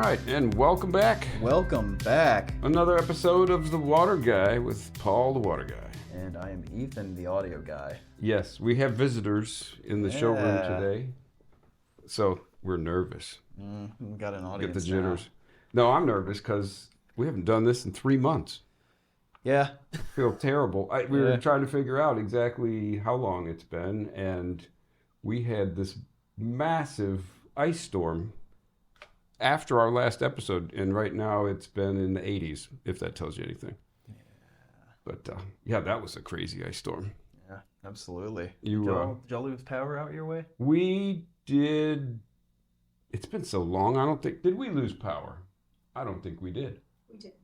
right, and welcome back. Welcome back. Another episode of The Water Guy with Paul the Water Guy. And I am Ethan, the audio guy. Yes, we have visitors in the showroom today, so we're nervous. We got an audience. Get the jitters. No, I'm nervous because we haven't done this in 3 months. Yeah. I feel terrible. We were trying to figure out exactly how long it's been, and we had this massive ice storm after our last episode, and right now it's been in the 80s, if that tells you anything. Yeah. But yeah, that was a crazy ice storm. Yeah, absolutely. Did y'all lose power out your way? We did. It's been so long. I don't think. Did we lose power? I don't think we did. We didn't.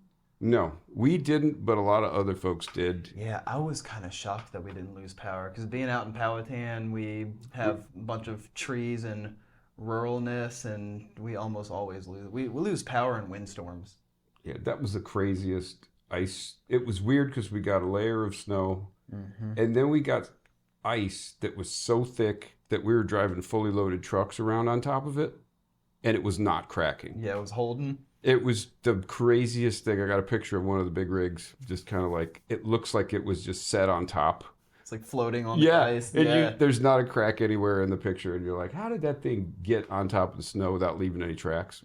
No, we didn't, but a lot of other folks did. Yeah, I was kind of shocked that we didn't lose power because being out in Powhatan, we have a bunch of trees and ruralness, and we almost always lose. We lose power in windstorms. Yeah, that was the craziest ice. It was weird because we got a layer of snow, and then we got ice that was so thick that we were driving fully loaded trucks around on top of it, and it was not cracking. Yeah, it was holding. It was the craziest thing. I got a picture of one of the big rigs, just kind of like, it looks like it was just set on top. It's like floating on the ice. And there's not a crack anywhere in the picture, and you're like, how did that thing get on top of the snow without leaving any tracks?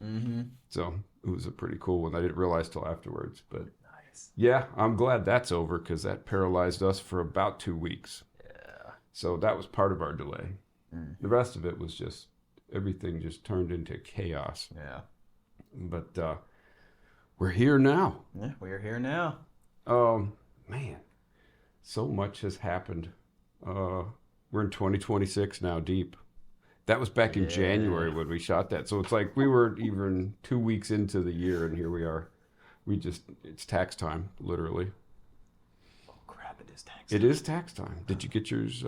So it was a pretty cool one. I didn't realize till afterwards, but Nice. yeah, I'm glad that's over because that paralyzed us for about 2 weeks. Yeah. So that was part of our delay. The rest of it was just, everything just turned into chaos. Yeah. But we're here now. Yeah, we are here now. Man, so much has happened. We're in 2026 now, deep. That was back in January when we shot that. So it's like we were even 2 weeks into the year, and here we are. It's tax time, literally. Oh, crap, it is tax time. It is tax time. Did you get yours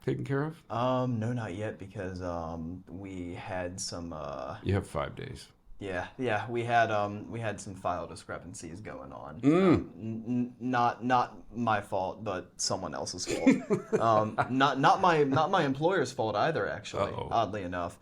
taken care of? No, not yet, because we had some You have 5 days. we had some file discrepancies going on. Not my fault, but someone else's fault. Not my employer's fault either, actually. Uh-oh. Oddly enough.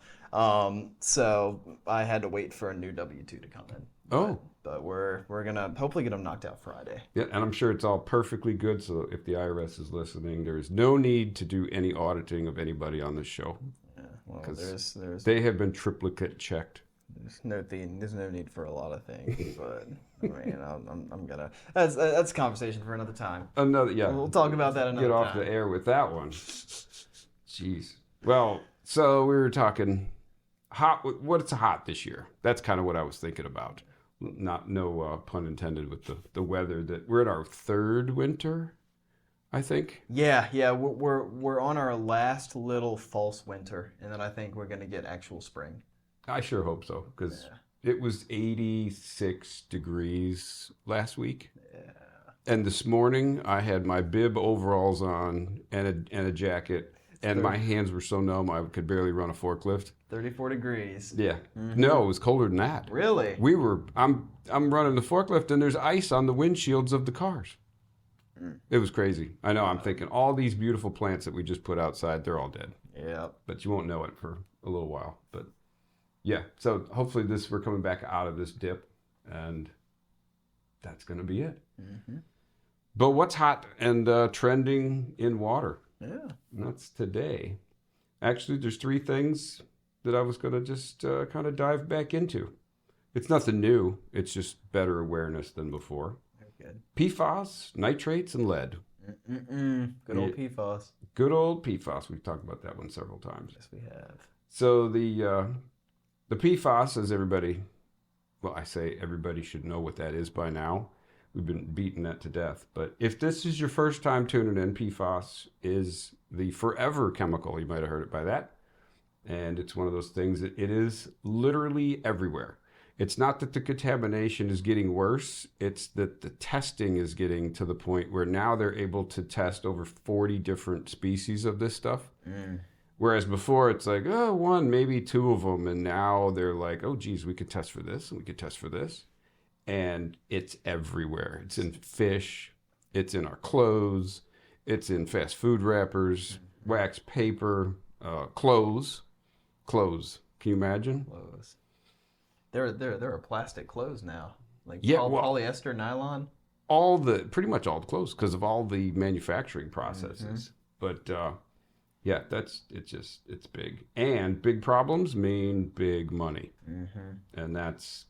So I had to wait for a new W-2 to come in. But we're gonna hopefully get them knocked out Friday. Yeah, and I'm sure it's all perfectly good. So if the IRS is listening, there's no need to do any auditing of anybody on this show. Yeah, well, there's They have been triplicate checked. there's no need for a lot of things, but I mean, I'm gonna that's a conversation for another time. We'll talk about that another time. Get off the air with that one. Jeez. Well, so we were talking hot. What's hot this year? That's kind of what I was thinking about. No pun intended with the weather. That we're in our third winter, I think. Yeah, we're on our last little false winter, and then I think we're gonna get actual spring. I sure hope so, because it was 86 degrees last week. Yeah. And this morning I had my bib overalls on and a jacket, and my hands were so numb I could barely run a forklift. 34 degrees. Yeah. No, it was colder than that. Really? I'm running the forklift and there's ice on the windshields of the cars. It was crazy. I know. I'm thinking all these beautiful plants that we just put outside, they're all dead. Yeah. But you won't know it for a little while. But yeah, so hopefully we're coming back out of this dip, and that's going to be it. But what's hot and trending in water? Yeah. And that's today. Actually, there's 3 things that I was going to just kind of dive back into. It's nothing new. It's just better awareness than before. Very good. PFAS, nitrates, and lead. Good old PFAS. Good old PFAS. We've talked about that one several times. Yes, we have. So the PFAS, as everybody, well, I say everybody should know what that is by now. We've been beating that to death. But if this is your first time tuning in, PFAS is the forever chemical. You might have heard it by that. And it's one of those things that it is literally everywhere. It's not that the contamination is getting worse. It's that the testing is getting to the point where now they're able to test over 40 different species of this stuff. Whereas before it's like, oh, 1, maybe 2 of them. And now they're like, oh, geez, we could test for this and we could test for this. And it's everywhere. It's in fish. It's in our clothes. It's in fast food wrappers, wax paper, clothes. Can you imagine? Clothes. There are plastic clothes now, like Yeah, well, polyester, nylon. pretty much all the clothes because of all the manufacturing processes. But yeah, it's big, and big problems mean big money, and that's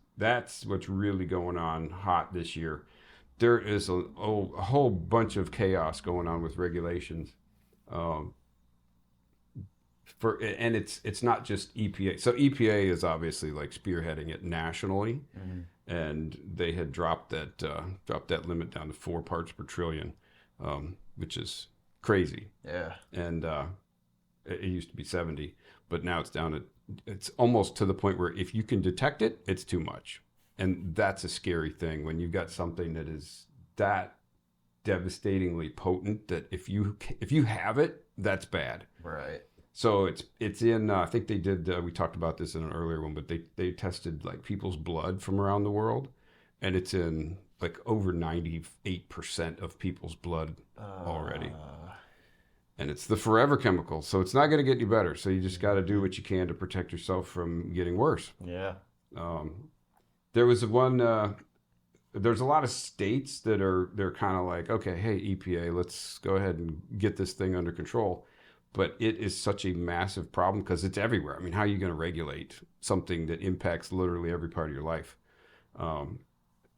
what's really going on hot this year. There is a whole bunch of chaos going on with regulations. Um, and it's not just EPA. So EPA is obviously like spearheading it nationally, and they had dropped that limit down to 4 parts per trillion, which is crazy. Yeah. And it used to be 70, but now it's almost to the point where if you can detect it, it's too much, and that's a scary thing when you've got something that is that devastatingly potent that if you have it, that's bad. Right. So it's in. I think they did. We talked about this in an earlier one, but they tested like people's blood from around the world, and it's in like over 98% of people's blood already. And it's the forever chemical, so it's not going to get you better. So you just got to do what you can to protect yourself from getting worse. Yeah. There was one. There's a lot of states they're kind of like, okay, hey EPA, let's go ahead and get this thing under control. But it is such a massive problem because it's everywhere. I mean, how are you going to regulate something that impacts literally every part of your life?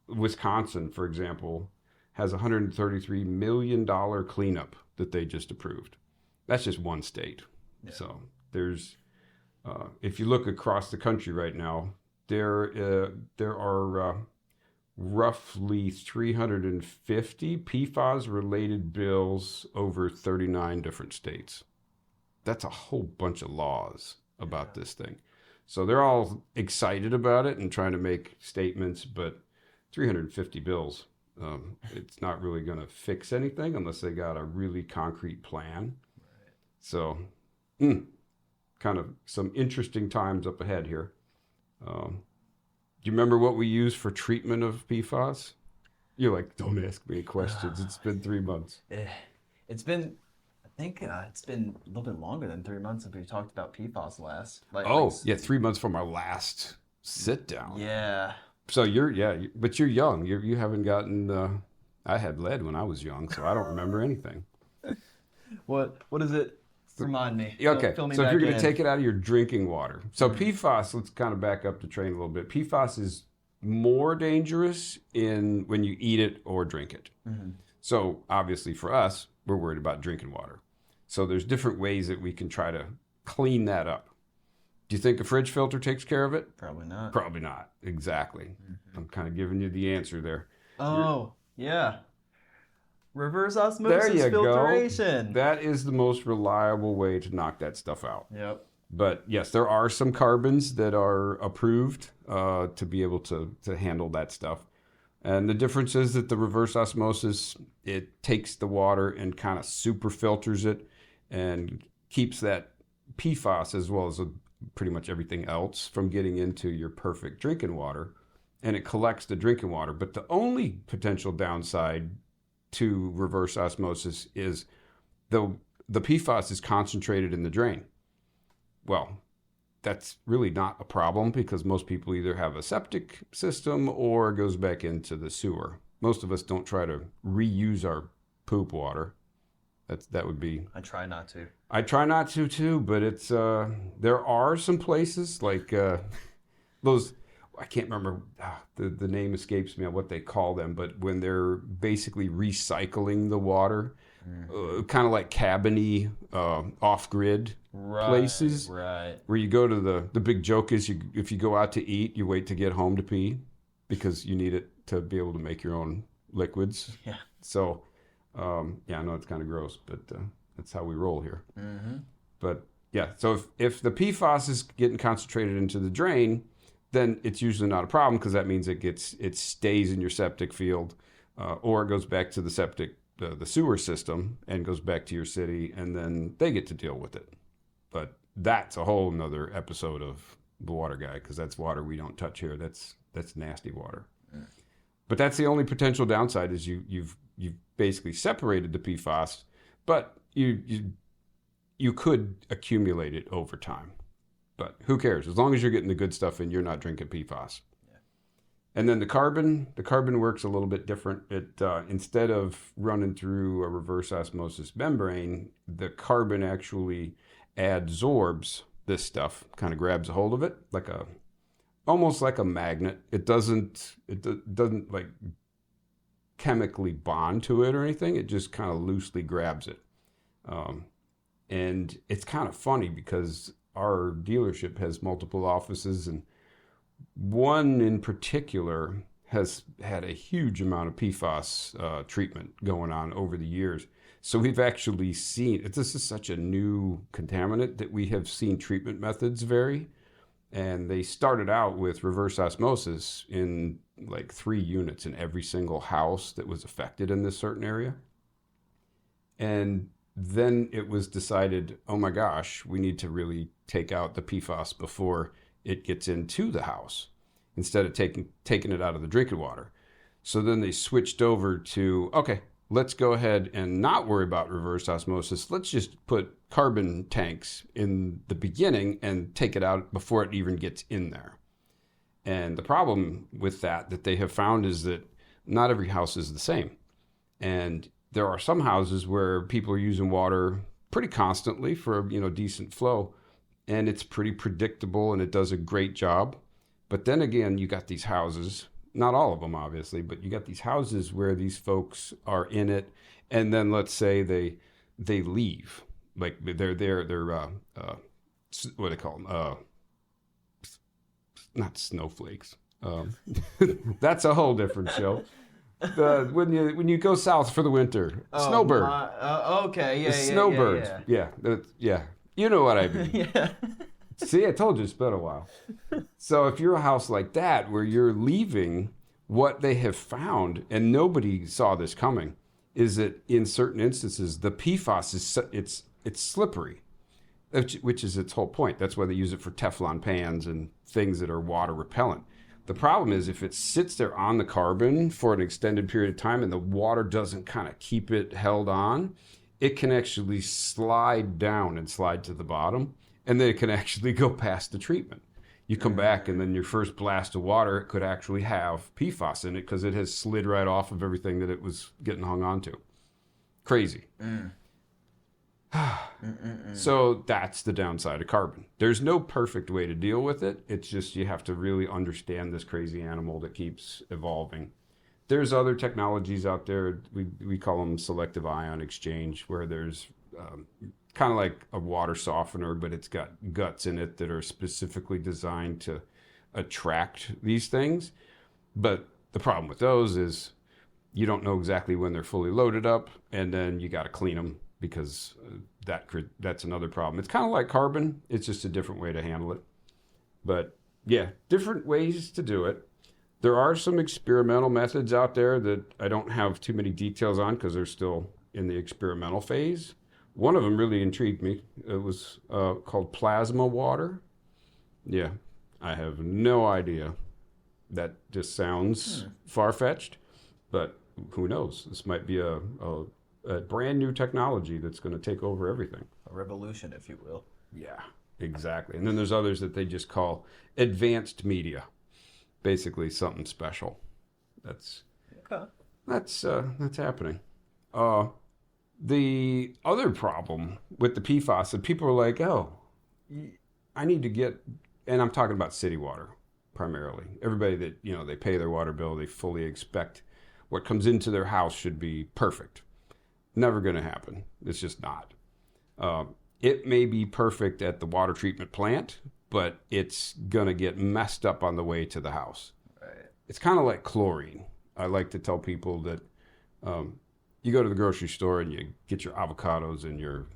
Wisconsin, for example, has a $133 million cleanup that they just approved. That's just one state. Yeah. So there's, if you look across the country right now, there are roughly 350 PFAS-related bills over 39 different states. That's a whole bunch of laws about this thing. So they're all excited about it and trying to make statements, but 350 bills, it's not really going to fix anything unless they got a really concrete plan. Right. So kind of some interesting times up ahead here. Do you remember what we use for treatment of PFAS? You're like, don't ask me questions. It's been 3 months. It's been... I think it's been a little bit longer than 3 months since we talked about PFAS last. Yeah, 3 months from our last sit down. Yeah. So but you're young. You haven't gotten. I had lead when I was young, so I don't remember anything. What is it? Remind me. Okay. Fill me So if back you're going to in. take it out of your drinking water, so PFAS. Let's kind of back up the train a little bit. PFAS is more dangerous when you eat it or drink it. So obviously for us, we're worried about drinking water. So there's different ways that we can try to clean that up. Do you think a fridge filter takes care of it? Probably not. Probably not. Exactly. I'm kind of giving you the answer there. Yeah. Reverse osmosis filtration. Go. That is the most reliable way to knock that stuff out. Yep. But yes, there are some carbons that are approved to be able to handle that stuff. And the difference is that the reverse osmosis, it takes the water and kind of super filters it and keeps that PFAS as well as pretty much everything else from getting into your perfect drinking water. And it collects the drinking water. But the only potential downside to reverse osmosis is the PFAS is concentrated in the drain. Well, that's really not a problem because most people either have a septic system or it goes back into the sewer. Most of us don't try to reuse our poop water. That would be... I try not to. I try not to too, but it's there are some places like those... I can't remember, the name escapes me on what they call them, but when they're basically recycling the water, kind of like cabiny, off-grid places. Right. Where you go to the big joke is if you go out to eat, you wait to get home to pee because you need it to be able to make your own liquids. Yeah. So, I know it's kind of gross, but that's how we roll here. But yeah, so if the PFAS is getting concentrated into the drain, then it's usually not a problem because that means it stays in your septic field, or it goes back to the sewer system and goes back to your city, and then they get to deal with it. But that's a whole nother episode of The Water Guy because that's water we don't touch here. That's nasty water. But that's the only potential downside is you've basically separated the PFAS, but you could accumulate it over time. But who cares? As long as you're getting the good stuff in, you're not drinking PFAS. And then the carbon works a little bit different. It instead of running through a reverse osmosis membrane, the carbon actually adsorbs this stuff, kind of grabs a hold of it almost like a magnet. It doesn't like chemically bond to it or anything. It just kind of loosely grabs it. And it's kind of funny because our dealership has multiple offices, and one in particular has had a huge amount of PFAS treatment going on over the years. So we've actually seen, this is such a new contaminant that we have seen treatment methods vary. And they started out with reverse osmosis in like 3 units in every single house that was affected in this certain area. And then it was decided, oh my gosh, we need to really take out the PFAS before it gets into the house, instead of taking it out of the drinking water. So then they switched over to, okay, let's go ahead and not worry about reverse osmosis. Let's just put carbon tanks in the beginning and take it out before it even gets in there. And the problem with that they have found is that not every house is the same. And there are some houses where people are using water pretty constantly for, decent flow, and it's pretty predictable and it does a great job. But then again, you got these houses, not all of them obviously, but you got these houses where these folks are in it, and then let's say they leave, like they're what do they call them? Not snowflakes. That's a whole different show. When you go south for the winter, snowbird. Okay, yeah, snowbirds. Yeah. You know what I mean. Yeah. See, I told you it's been a while. So if you're a house like that where you're leaving, what they have found, and nobody saw this coming, is that in certain instances the PFAS it's slippery, which is its whole point. That's why they use it for Teflon pans and things that are water repellent. The problem is if it sits there on the carbon for an extended period of time and the water doesn't kind of keep it held on, it can actually slide down and slide to the bottom, and then it can actually go past the treatment. You come back, and then your first blast of water, it could actually have PFAS in it because it has slid right off of everything that it was getting hung on to. Crazy. So that's the downside of carbon. There's no perfect way to deal with it. It's just you have to really understand this crazy animal that keeps evolving. There's other technologies out there. We call them selective ion exchange, where there's kind of like a water softener, but it's got guts in it that are specifically designed to attract these things. But the problem with those is you don't know exactly when they're fully loaded up, and then you got to clean them because that's another problem. It's kind of like carbon. It's just a different way to handle it. But yeah, different ways to do it. There are some experimental methods out there that I don't have too many details on because they're still in the experimental phase. One of them really intrigued me. It was called plasma water. Yeah, I have no idea. That just sounds far-fetched, but who knows? This might be a brand new technology that's going to take over everything. A revolution, if you will. Yeah, exactly. And then there's others that they just call advanced media. Basically something special. That's happening. The other problem with the PFAS, and people are like, oh, I need to get, and I'm talking about city water primarily. Everybody that, they pay their water bill, they fully expect what comes into their house should be perfect. Never going to happen. It's just not. It may be perfect at the water treatment plant, but it's going to get messed up on the way to the house. Right. It's kind of like chlorine. I like to tell people that you go to the grocery store and you get your avocados and your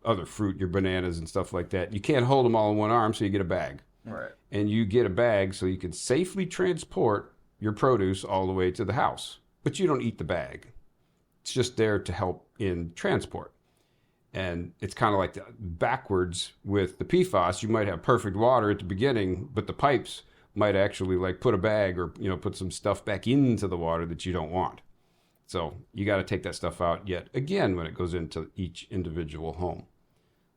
other fruit, your bananas and stuff like that. You can't hold them all in one arm, so you get a bag. Right. And you get a bag so you can safely transport your produce all the way to the house. But you don't eat the bag. It's just there to help in transport. And it's kind of like backwards with the PFAS. You might have perfect water at the beginning, but the pipes might actually like put a bag or put some stuff back into the water that you don't want. So you got to take that stuff out yet again when it goes into each individual home.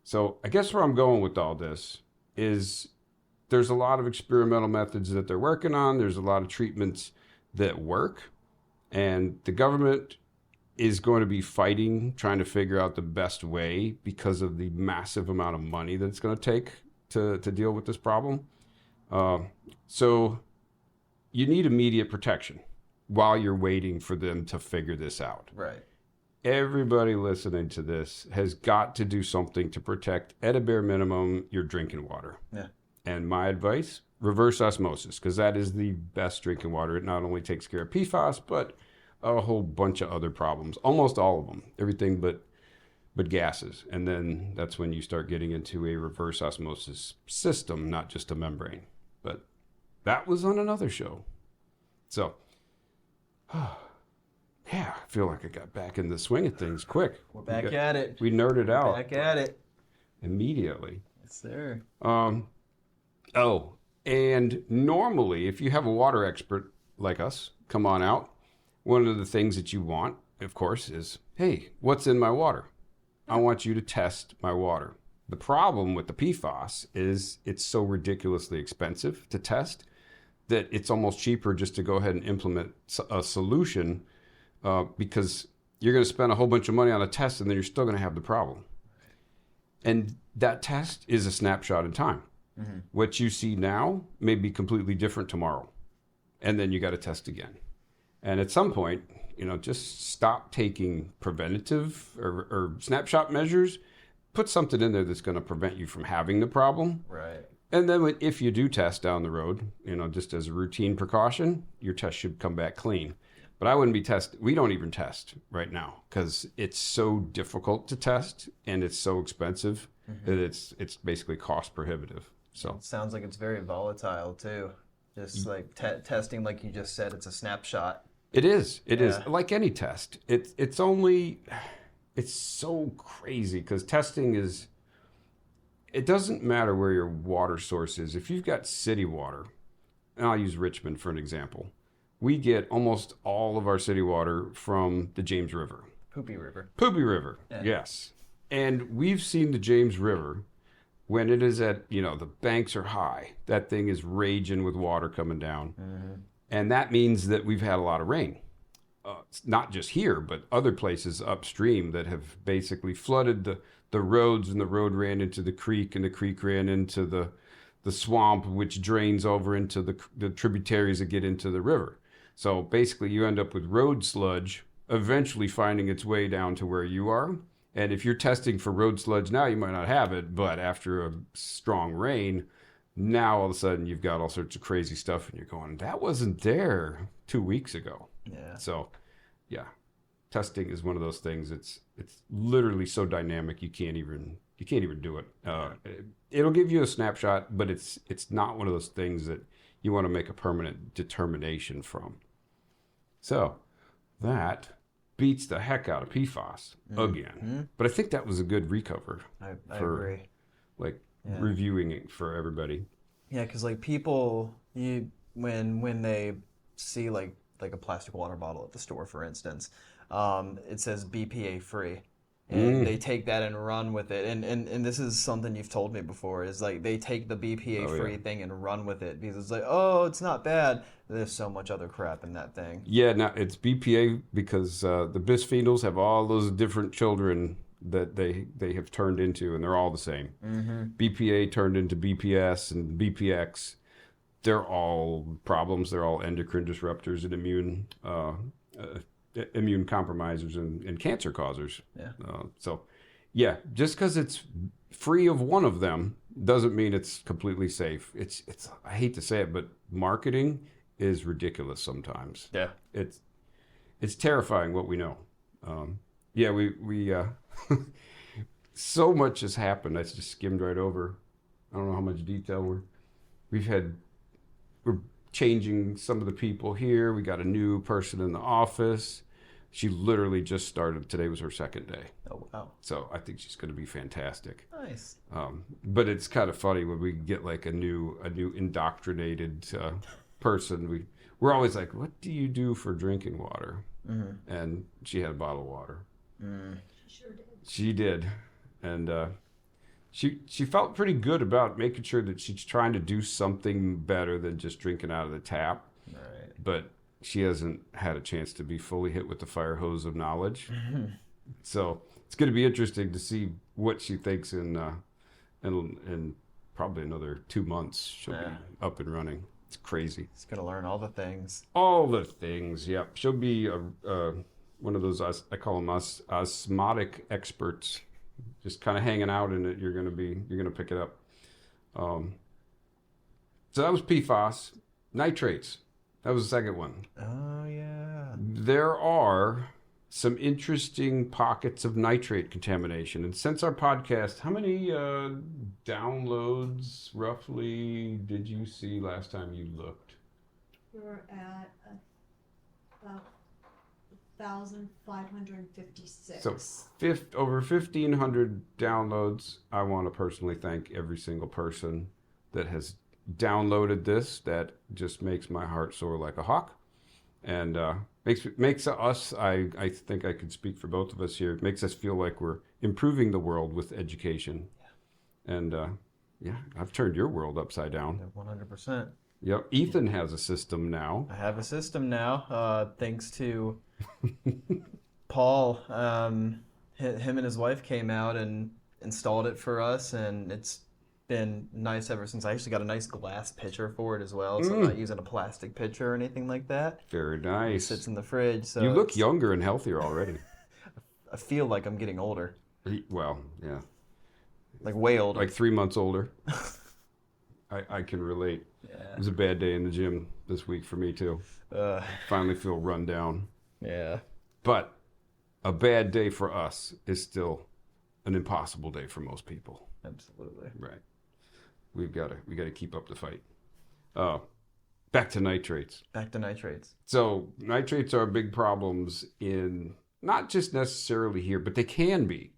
So I guess where I'm going with all this is there's a lot of experimental methods that they're working on. There's a lot of treatments that work. And the government is going to be fighting, trying to figure out the best way because of the massive amount of money that it's going to take to deal with this problem. So you need immediate protection while you're waiting for them to figure this out. Right. Everybody listening to this has got to do something to protect, at a bare minimum, your drinking water. Yeah. And my advice, reverse osmosis, because that is the best drinking water. It not only takes care of PFAS, but a whole bunch of other problems. Almost all of them. Everything but gases. And then that's when you start getting into a reverse osmosis system, not just a membrane. But that was on another show. So, yeah, I feel like I got back in the swing of things quick. We're back at it. We nerded out. Back at it. Immediately. Yes, sir. Oh, and normally, if you have a water expert like us come on out, one of the things that you want, of course, is, hey, what's in my water? I want you to test my water. The problem with the PFAS is it's so ridiculously expensive to test that it's almost cheaper just to go ahead and implement a solution because you're going to spend a whole bunch of money on a test and then you're still going to have the problem. And that test is a snapshot in time. Mm-hmm. What you see now may be completely different tomorrow. And then you got to test again. And at some point, just stop taking preventative or snapshot measures. Put something in there that's going to prevent you from having the problem. Right. And then if you do test down the road, just as a routine precaution, your test should come back clean. But I wouldn't be we don't even test right now because it's so difficult to test and it's so expensive that it's basically cost prohibitive. So it sounds like it's very volatile too. Just like testing, like you just said, it's a snapshot. It is. It is like any test. It's so crazy because testing is. It doesn't matter where your water source is. If you've got city water, and I'll use Richmond for an example, we get almost all of our city water from the James River. Poopy River. Poopy River. Yeah. Yes. And we've seen the James River when it is at, the banks are high. That thing is raging with water coming down. Mm-hmm. And that means that we've had a lot of rain. Not just here, but other places upstream that have basically flooded the roads, and the road ran into the creek, and the creek ran into the swamp, which drains over into the tributaries that get into the river. So basically you end up with road sludge eventually finding its way down to where you are. And if you're testing for road sludge now, you might not have it, but after a strong rain, now all of a sudden you've got all sorts of crazy stuff and you're going, that wasn't there 2 weeks ago. Yeah. So, yeah, testing is one of those things. It's literally so dynamic you can't even do it. It'll give you a snapshot, but it's not one of those things that you want to make a permanent determination from. So that beats the heck out of PFAS again. Mm-hmm. But I think that was a good recover. I agree. Reviewing it for everybody. Yeah, because people, when they see like a plastic water bottle at the store, for instance, it says BPA free. And they take that and run with it. And this is something you've told me before, is they take the BPA free thing and run with it because it's it's not bad. There's so much other crap in that thing. Yeah, no, it's BPA because the bisphenols have all those different children that they have turned into, and they're all the same. Mm-hmm. BPA turned into BPS and BPX. They're all problems. They're all endocrine disruptors and immune compromisers and cancer causers. Yeah. Just because it's free of one of them doesn't mean it's completely safe. It's I hate to say it, but marketing is ridiculous sometimes. Yeah. It's terrifying what we know. We so much has happened. I just skimmed right over. I don't know how much detail we're changing some of the people here. We got a new person in the office. She literally just started. Today was her second day. Oh, wow. So I think she's going to be fantastic. Nice. But it's kind of funny when we get a new indoctrinated person. We're always like, what do you do for drinking water? Mm-hmm. And she had a bottle of water. She sure did. She did. And she felt pretty good about making sure that she's trying to do something better than just drinking out of the tap. Right. But she hasn't had a chance to be fully hit with the fire hose of knowledge. So it's going to be interesting to see what she thinks in probably another 2 months. She'll be up and running. It's crazy. It's gonna learn all the things. All the things. Yep. She'll be one of those, I call them osmotic experts. Just kind of hanging out in it. You're gonna pick it up. So that was PFAS. Nitrates. That was the second one. Oh yeah. There are some interesting pockets of nitrate contamination. And since our podcast, how many downloads roughly did you see last time you looked? We're at about 1,556. So over 1,500 downloads. I want to personally thank every single person that has downloaded this. That just makes my heart soar like a hawk. And makes us, I think I could speak for both of us here, it makes us feel like we're improving the world with education. Yeah. And yeah, I've turned your world upside down. 100%. Yep. Ethan has a system now. I have a system now, thanks to Paul. Him and his wife came out and installed it for us, and it's been nice ever since. I actually got a nice glass pitcher for it as well, so I'm not using a plastic pitcher or anything like that. Very nice. It sits in the fridge. So you look younger and healthier already. I feel like I'm getting older. Well, yeah. Like way older. Like 3 months older. I can relate. Yeah. It was a bad day in the gym this week for me too. Finally feel run down. Yeah. But a bad day for us is still an impossible day for most people. Absolutely. Right. We got to keep up the fight. Back to nitrates. Back to nitrates. So nitrates are big problems in not just necessarily here, but they can be,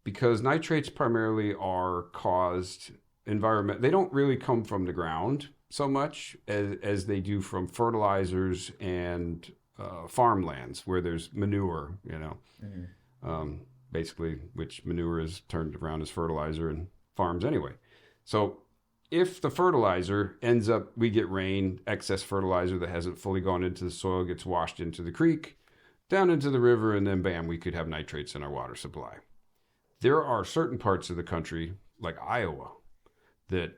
because nitrates primarily are caused environment. They don't really come from the ground so much as they do from fertilizers and farmlands where there's manure, basically, which manure is turned around as fertilizer in farms anyway. So if the fertilizer ends up, we get rain, excess fertilizer that hasn't fully gone into the soil gets washed into the creek, down into the river, and then bam, we could have nitrates in our water supply. There are certain parts of the country, like Iowa, that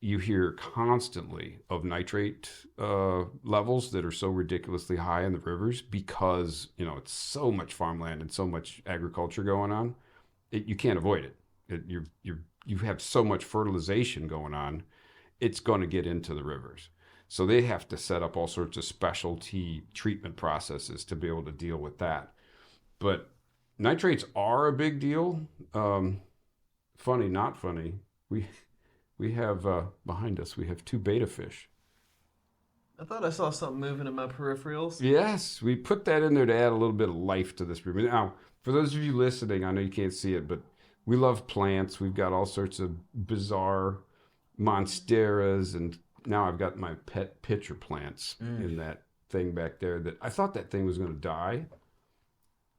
you hear constantly of nitrate levels that are so ridiculously high in the rivers because, it's so much farmland and so much agriculture going on. You can't avoid it. You have so much fertilization going on, it's going to get into the rivers. So they have to set up all sorts of specialty treatment processes to be able to deal with that. But nitrates are a big deal. Funny, not funny. We have behind us, we have 2 betta fish. I thought I saw something moving in my peripherals. Yes, we put that in there to add a little bit of life to this room. Now, for those of you listening, I know you can't see it, but we love plants. We've got all sorts of bizarre monsteras, and now I've got my pet pitcher plants in that thing back there that I thought that thing was going to die.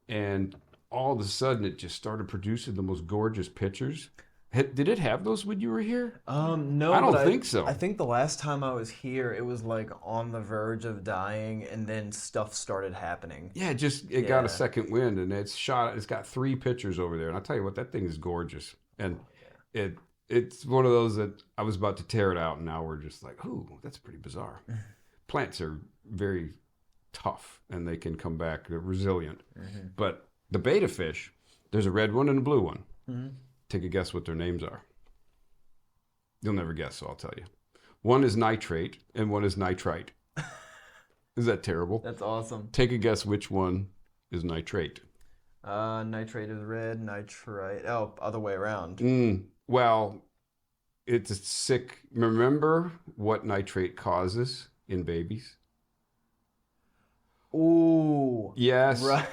And all of a sudden, it just started producing the most gorgeous pitchers. Did it have those when you were here? No, I don't think so. I think the last time I was here, it was like on the verge of dying, and then stuff started happening. Yeah, it got a second wind, and it's got 3 pitchers over there, and I'll tell you what, that thing is gorgeous. And it's one of those that I was about to tear it out, and now we're just like, ooh, that's pretty bizarre. Plants are very tough, and they can come back. They're resilient. Mm-hmm. But the betta fish, there's a red one and a blue one. Mm-hmm. Take a guess what their names are. You'll never guess, so I'll tell you. One is nitrate and one is nitrite. Is that terrible? That's awesome. Take a guess which one is nitrate. Nitrate is red, nitrite. Oh, other way around. Well, it's a sick. Remember what nitrate causes in babies? Ooh. Yes. Right.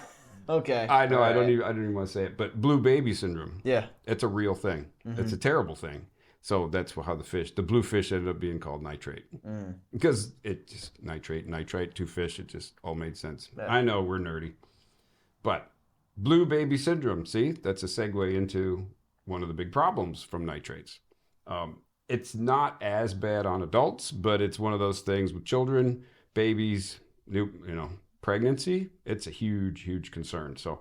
Okay. I know. Right. I don't even want to say it, but blue baby syndrome. Yeah. It's a real thing. Mm-hmm. It's a terrible thing. So that's how the blue fish ended up being called nitrate. Because it just, nitrite, 2 fish, it just all made sense. Yeah. I know, we're nerdy. But blue baby syndrome, see, that's a segue into one of the big problems from nitrates. It's not as bad on adults, but it's one of those things with children, babies, pregnancy. It's a huge, huge concern. So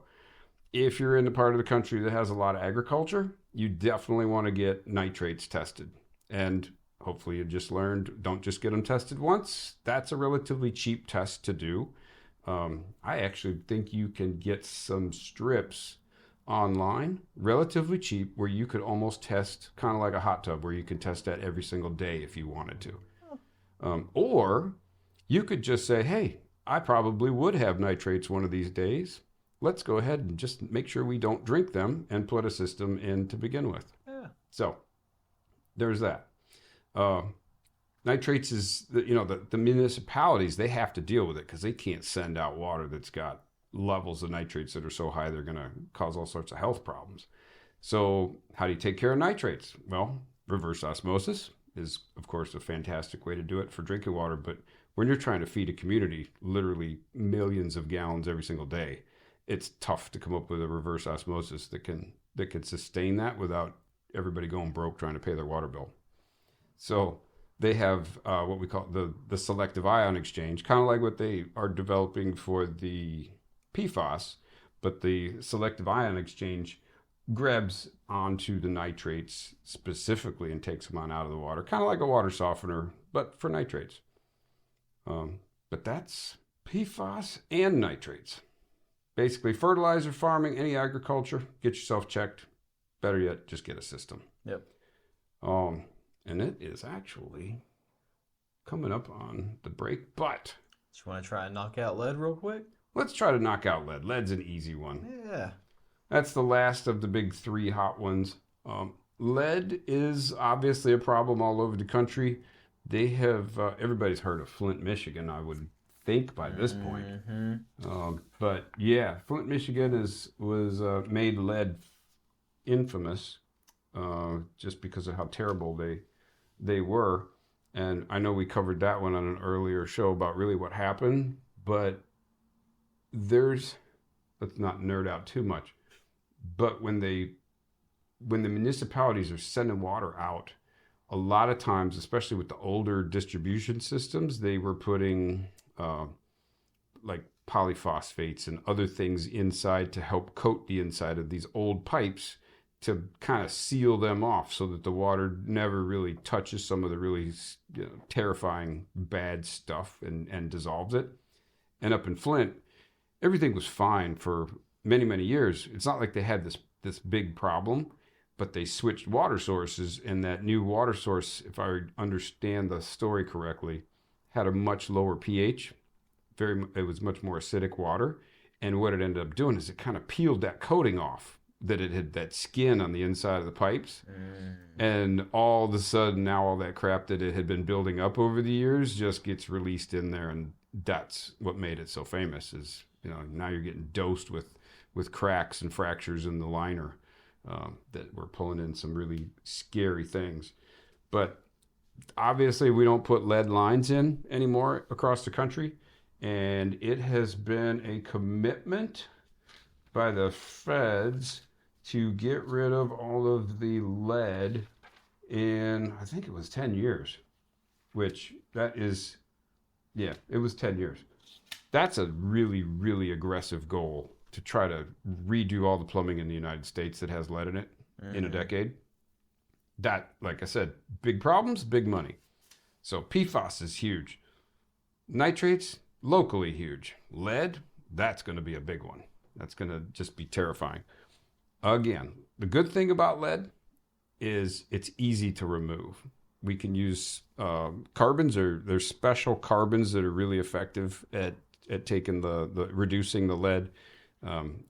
if you're in the part of the country that has a lot of agriculture, you definitely want to get nitrates tested. And hopefully you just learned, don't just get them tested once. That's a relatively cheap test to do. I actually think you can get some strips online, relatively cheap, where you could almost test kind of like a hot tub, where you can test that every single day if you wanted to. Or you could just say, hey, I probably would have nitrates one of these days. Let's go ahead and just make sure we don't drink them and put a system in to begin with. Yeah. So there's that. Nitrates is, the municipalities, they have to deal with it because they can't send out water that's got levels of nitrates that are so high they're going to cause all sorts of health problems. So how do you take care of nitrates? Well, reverse osmosis is, of course, a fantastic way to do it for drinking water. But when you're trying to feed a community literally millions of gallons every single day, it's tough to come up with a reverse osmosis that can sustain that without everybody going broke trying to pay their water bill. So they have what we call the selective ion exchange, kind of like what they are developing for the PFAS, but the selective ion exchange grabs onto the nitrates specifically and takes them on out of the water, kind of like a water softener, but for nitrates. But that's PFAS and nitrates. Basically, fertilizer, farming, any agriculture, get yourself checked. Better yet, just get a system. Yep. And it is actually coming up on the break, but Just want to try and knock out lead real quick? let's try to knock out lead. Lead's an easy one. Yeah. That's the last of the big three hot ones. Lead is obviously a problem all over the country. They have, everybody's heard of Flint, Michigan, I would think by this point. Mm-hmm. But yeah, Flint, Michigan was made lead infamous just because of how terrible they were. And I know we covered that one on an earlier show about really what happened, but let's not nerd out too much. But when the municipalities are sending water out, a lot of times, especially with the older distribution systems, they were putting like polyphosphates and other things inside to help coat the inside of these old pipes to kind of seal them off so that the water never really touches some of the really terrifying bad stuff and dissolves it. And up in Flint, everything was fine for many, many years. It's not like they had this big problem, but they switched water sources, and that new water source, if I understand the story correctly, had a much lower pH. It was much more acidic water. And what it ended up doing is it kind of peeled that coating off, that it had that skin on the inside of the pipes. And all of a sudden, now all that crap that it had been building up over the years just gets released in there. And that's what made it so famous is, now you're getting dosed with cracks and fractures in the liner that were pulling in some really scary things. But obviously, we don't put lead lines in anymore across the country. And it has been a commitment by the feds to get rid of all of the lead in, I think it was 10 years, which it was 10 years. That's a really, really aggressive goal to try to redo all the plumbing in the United States that has lead in it in a decade. That, like I said, big problems, big money. So PFAS is huge. Nitrates, locally huge. Lead, that's going to be a big one. That's going to just be terrifying. Again, the good thing about lead is it's easy to remove. We can use carbons, or there's special carbons that are really effective at taking reducing the lead.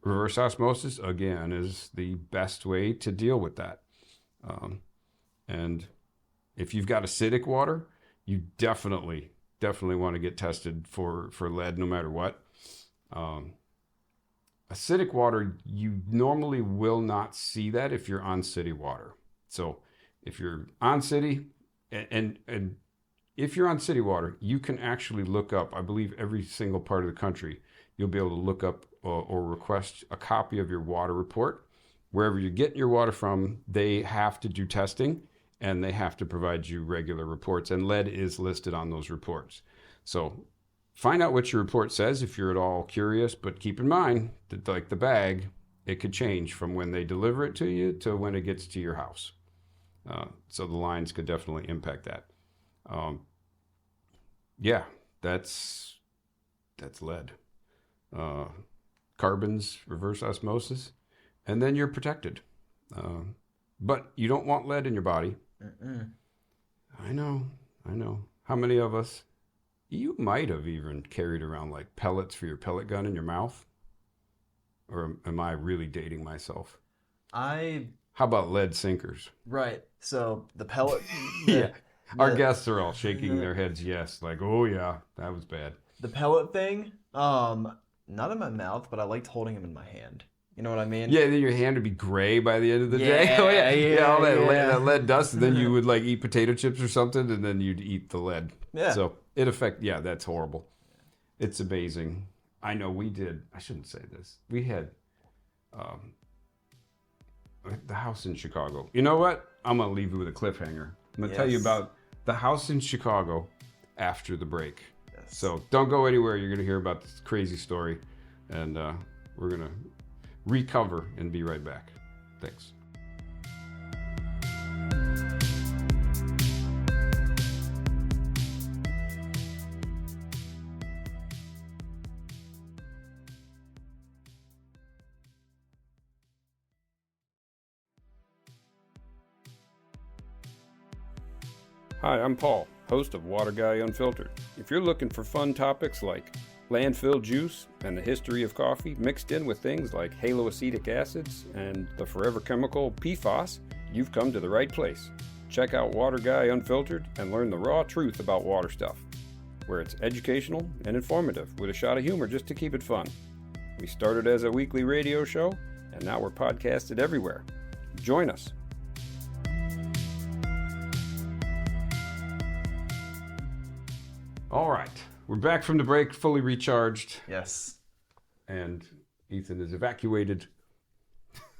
Reverse osmosis, again, is the best way to deal with that. And if you've got acidic water, you definitely want to get tested for lead no matter what. Acidic water, you normally will not see that if you're on city water. So if you're on city, and if you're on city water, you can actually look up, I believe every single part of the country, you'll be able to look up or request a copy of your water report. wherever you're getting your water from, they have to do testing and they have to provide you regular reports. And lead is listed on those reports. So find out what your report says if you're at all curious, but keep in mind that, like the bag, it could change from when they deliver it to you to when it gets to your house. So the lines could definitely impact that. Yeah, that's lead. Carbons, reverse osmosis, and then you're protected. But you don't want lead in your body. I know. How many of us? You might have even carried around like pellets for your pellet gun in your mouth. Or am I really dating myself? How about lead sinkers? Right. So the pellet. Yeah. Our guests are all shaking their heads yes. Like, oh yeah, that was bad. The pellet thing, not in my mouth, but I liked holding them in my hand. You know what I mean? Yeah, then your hand would be gray by the end of the day. Oh yeah, all that lead dust, and then you would like eat potato chips or something, and then you'd eat the lead. Yeah. So that's horrible. It's amazing. I know we did. I shouldn't say this. We had the house in Chicago. You know what? I'm gonna leave you with a cliffhanger. I'm gonna tell you about the house in Chicago after the break. Yes. So don't go anywhere. You're gonna hear about this crazy story, and we're gonna recover and be right back. Thanks. Hi, I'm Paul, host of Water Guy Unfiltered. If you're looking for fun topics like landfill juice and the history of coffee mixed in with things like haloacetic acids and the forever chemical PFAS, you've come to the right place. Check out Water Guy Unfiltered and learn the raw truth about water stuff, where it's educational and informative with a shot of humor just to keep it fun. We started as a weekly radio show, and now we're podcasted everywhere. Join us. All right, we're back from the break, fully recharged, Yes. and Ethan is evacuated.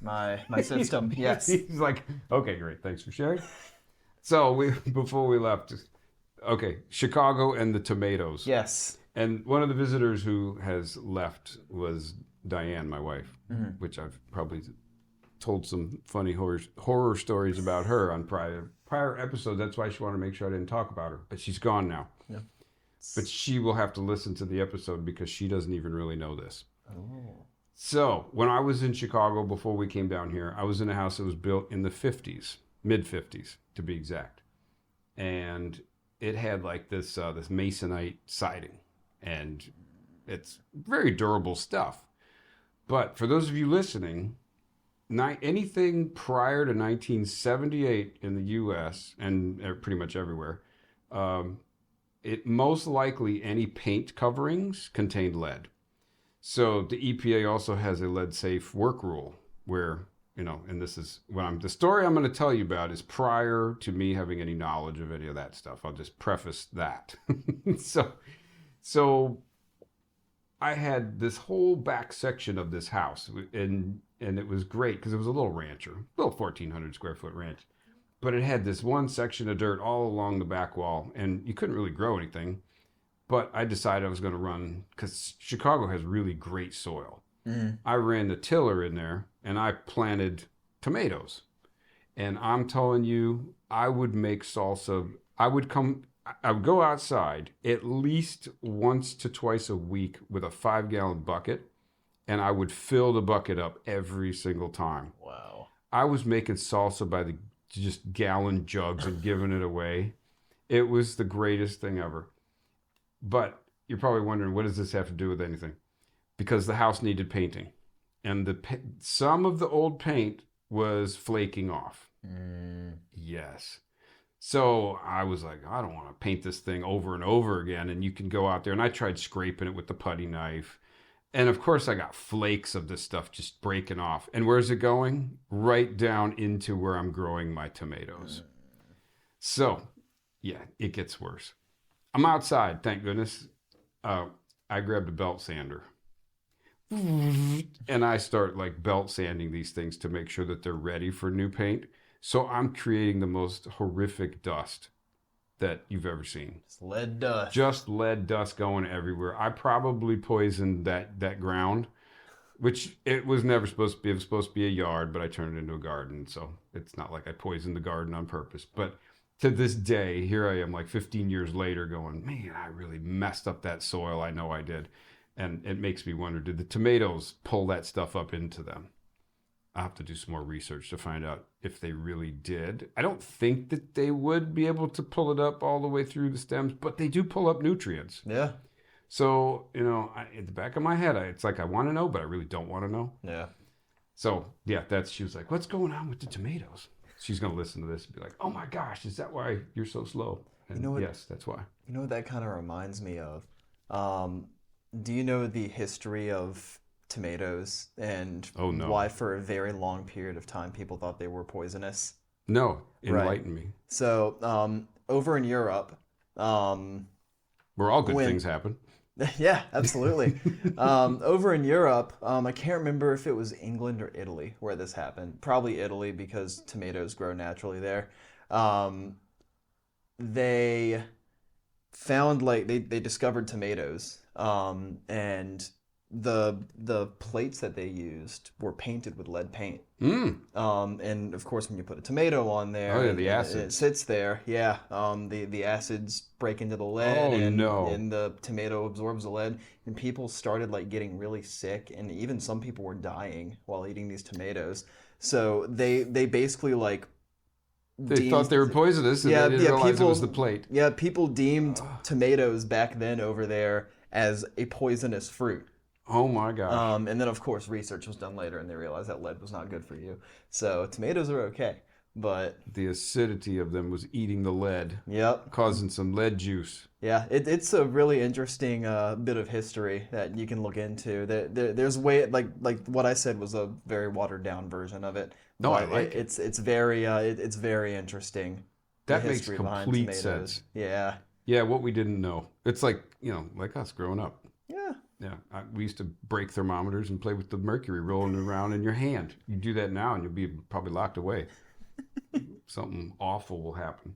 My system. Yes. He's like, okay, great, thanks for sharing. So before we left, okay, Chicago and the tomatoes. Yes. And one of the visitors who has left was Diane, my wife, which I've probably told some funny horror stories about her on prior episodes. That's why she wanted to make sure I didn't talk about her. But she's gone now. Yeah. But she will have to listen to the episode because she doesn't even really know this. Oh. So when I was in Chicago before we came down here, I was in a house that was built in the 50s, mid-50s to be exact. And it had like this masonite siding. And it's very durable stuff. But for those of you listening, anything prior to 1978 in the U.S. and pretty much everywhere, it most likely any paint coverings contained lead. So the EPA also has a lead safe work rule where, and this is the story I'm going to tell you about is prior to me having any knowledge of any of that stuff. I'll just preface that. So I had this whole back section of this house and it was great because it was a little rancher, a little 1,400 square foot ranch. But it had this one section of dirt all along the back wall, and you couldn't really grow anything. But I decided I was going to run, because Chicago has really great soil. I ran the tiller in there, and I planted tomatoes. And I'm telling you, I would make salsa. I would go outside at least once to twice a week with a 5-gallon bucket, and I would fill the bucket up every single time. Wow. I was making salsa by the just gallon jugs and giving it away. It was the greatest thing ever. But you're probably wondering, what does this have to do with anything? Because the house needed painting. And some of the old paint was flaking off. Yes. So I was like, I don't want to paint this thing over and over again. And you can go out there. And I tried scraping it with the putty knife. And of course, I got flakes of this stuff just breaking off. And where's it going? Right down into where I'm growing my tomatoes. So, yeah, it gets worse. I'm outside, thank goodness. I grabbed a belt sander. and I start like belt sanding these things to make sure that they're ready for new paint. So I'm creating the most horrific dust that you've ever seen. It's lead dust. Just lead dust going everywhere. I probably poisoned that ground, which it was never supposed to be. It was supposed to be a yard, but I turned it into a garden. So it's not like I poisoned the garden on purpose. But to this day, here I am like 15 years later going, man, I really messed up that soil. I know I did. And it makes me wonder, did the tomatoes pull that stuff up into them? I'll have to do some more research to find out if they really did. I don't think that they would be able to pull it up all the way through the stems, but they do pull up nutrients. Yeah. So, at the back of my head, it's like I want to know, but I really don't want to know. Yeah. So, yeah, she was like, what's going on with the tomatoes? She's going to listen to this and be like, oh my gosh, is that why you're so slow? And yes, that's why. You know what that kind of reminds me of? Do you know the history of tomatoes and why for a very long period of time people thought they were poisonous? No, enlighten me. So, over in Europe, where all good things happen. Yeah, absolutely. Over in Europe, I can't remember if it was England or Italy where this happened. Probably Italy because tomatoes grow naturally there. They found they discovered tomatoes, and the plates that they used were painted with lead paint. And of course, when you put a tomato on there, the acid. It sits there. Yeah, the acids break into the lead, and the tomato absorbs the lead. And people started getting really sick, and even some people were dying while eating these tomatoes. So they basically They thought they were poisonous, and they didn't realize it was the plate. Yeah, people deemed tomatoes back then over there as a poisonous fruit. Oh my gosh. And then, of course, research was done later, and they realized that lead was not good for you. So tomatoes are okay, but the acidity of them was eating the lead. Yep. Causing some lead juice. Yeah, it's a really interesting bit of history that you can look into. There's like what I said was a very watered down version of it. No, I like it. It's very interesting. That makes complete sense. Yeah. Yeah, what we didn't know. It's like us growing up. Yeah. Yeah, we used to break thermometers and play with the mercury rolling around in your hand. You do that now and you'll be probably locked away. Something awful will happen.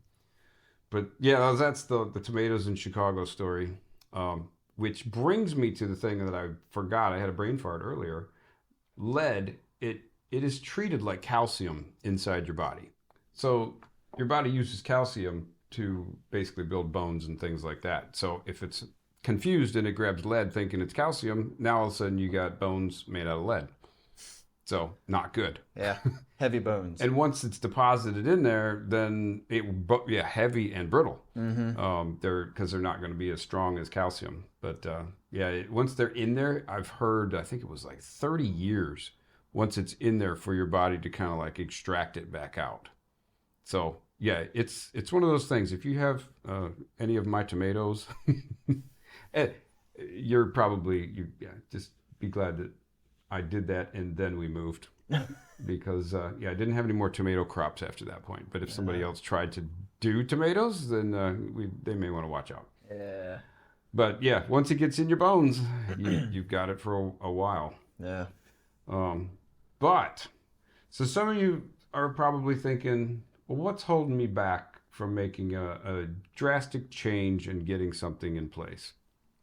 But yeah, that's the tomatoes in Chicago story, which brings me to the thing that I forgot. I had a brain fart earlier. Lead, it is treated like calcium inside your body. So your body uses calcium to basically build bones and things like that. So if it's confused and it grabs lead thinking it's calcium, now all of a sudden you got bones made out of lead. So not good. Yeah, heavy bones. And once it's deposited in there, then heavy and brittle. Mm-hmm. Because they're not going to be as strong as calcium. But once they're in there, I've heard, I think it was 30 years once it's in there for your body to kind of extract it back out. So yeah, it's one of those things. If you have any of my tomatoes, you're probably just be glad that I did that and then we moved because I didn't have any more tomato crops after that point. But if somebody else tried to do tomatoes, then they may want to watch out. Yeah. But yeah, once it gets in your bones, you've got it for a while. Yeah. But so some of you are probably thinking, well, what's holding me back from making a drastic change and getting something in place?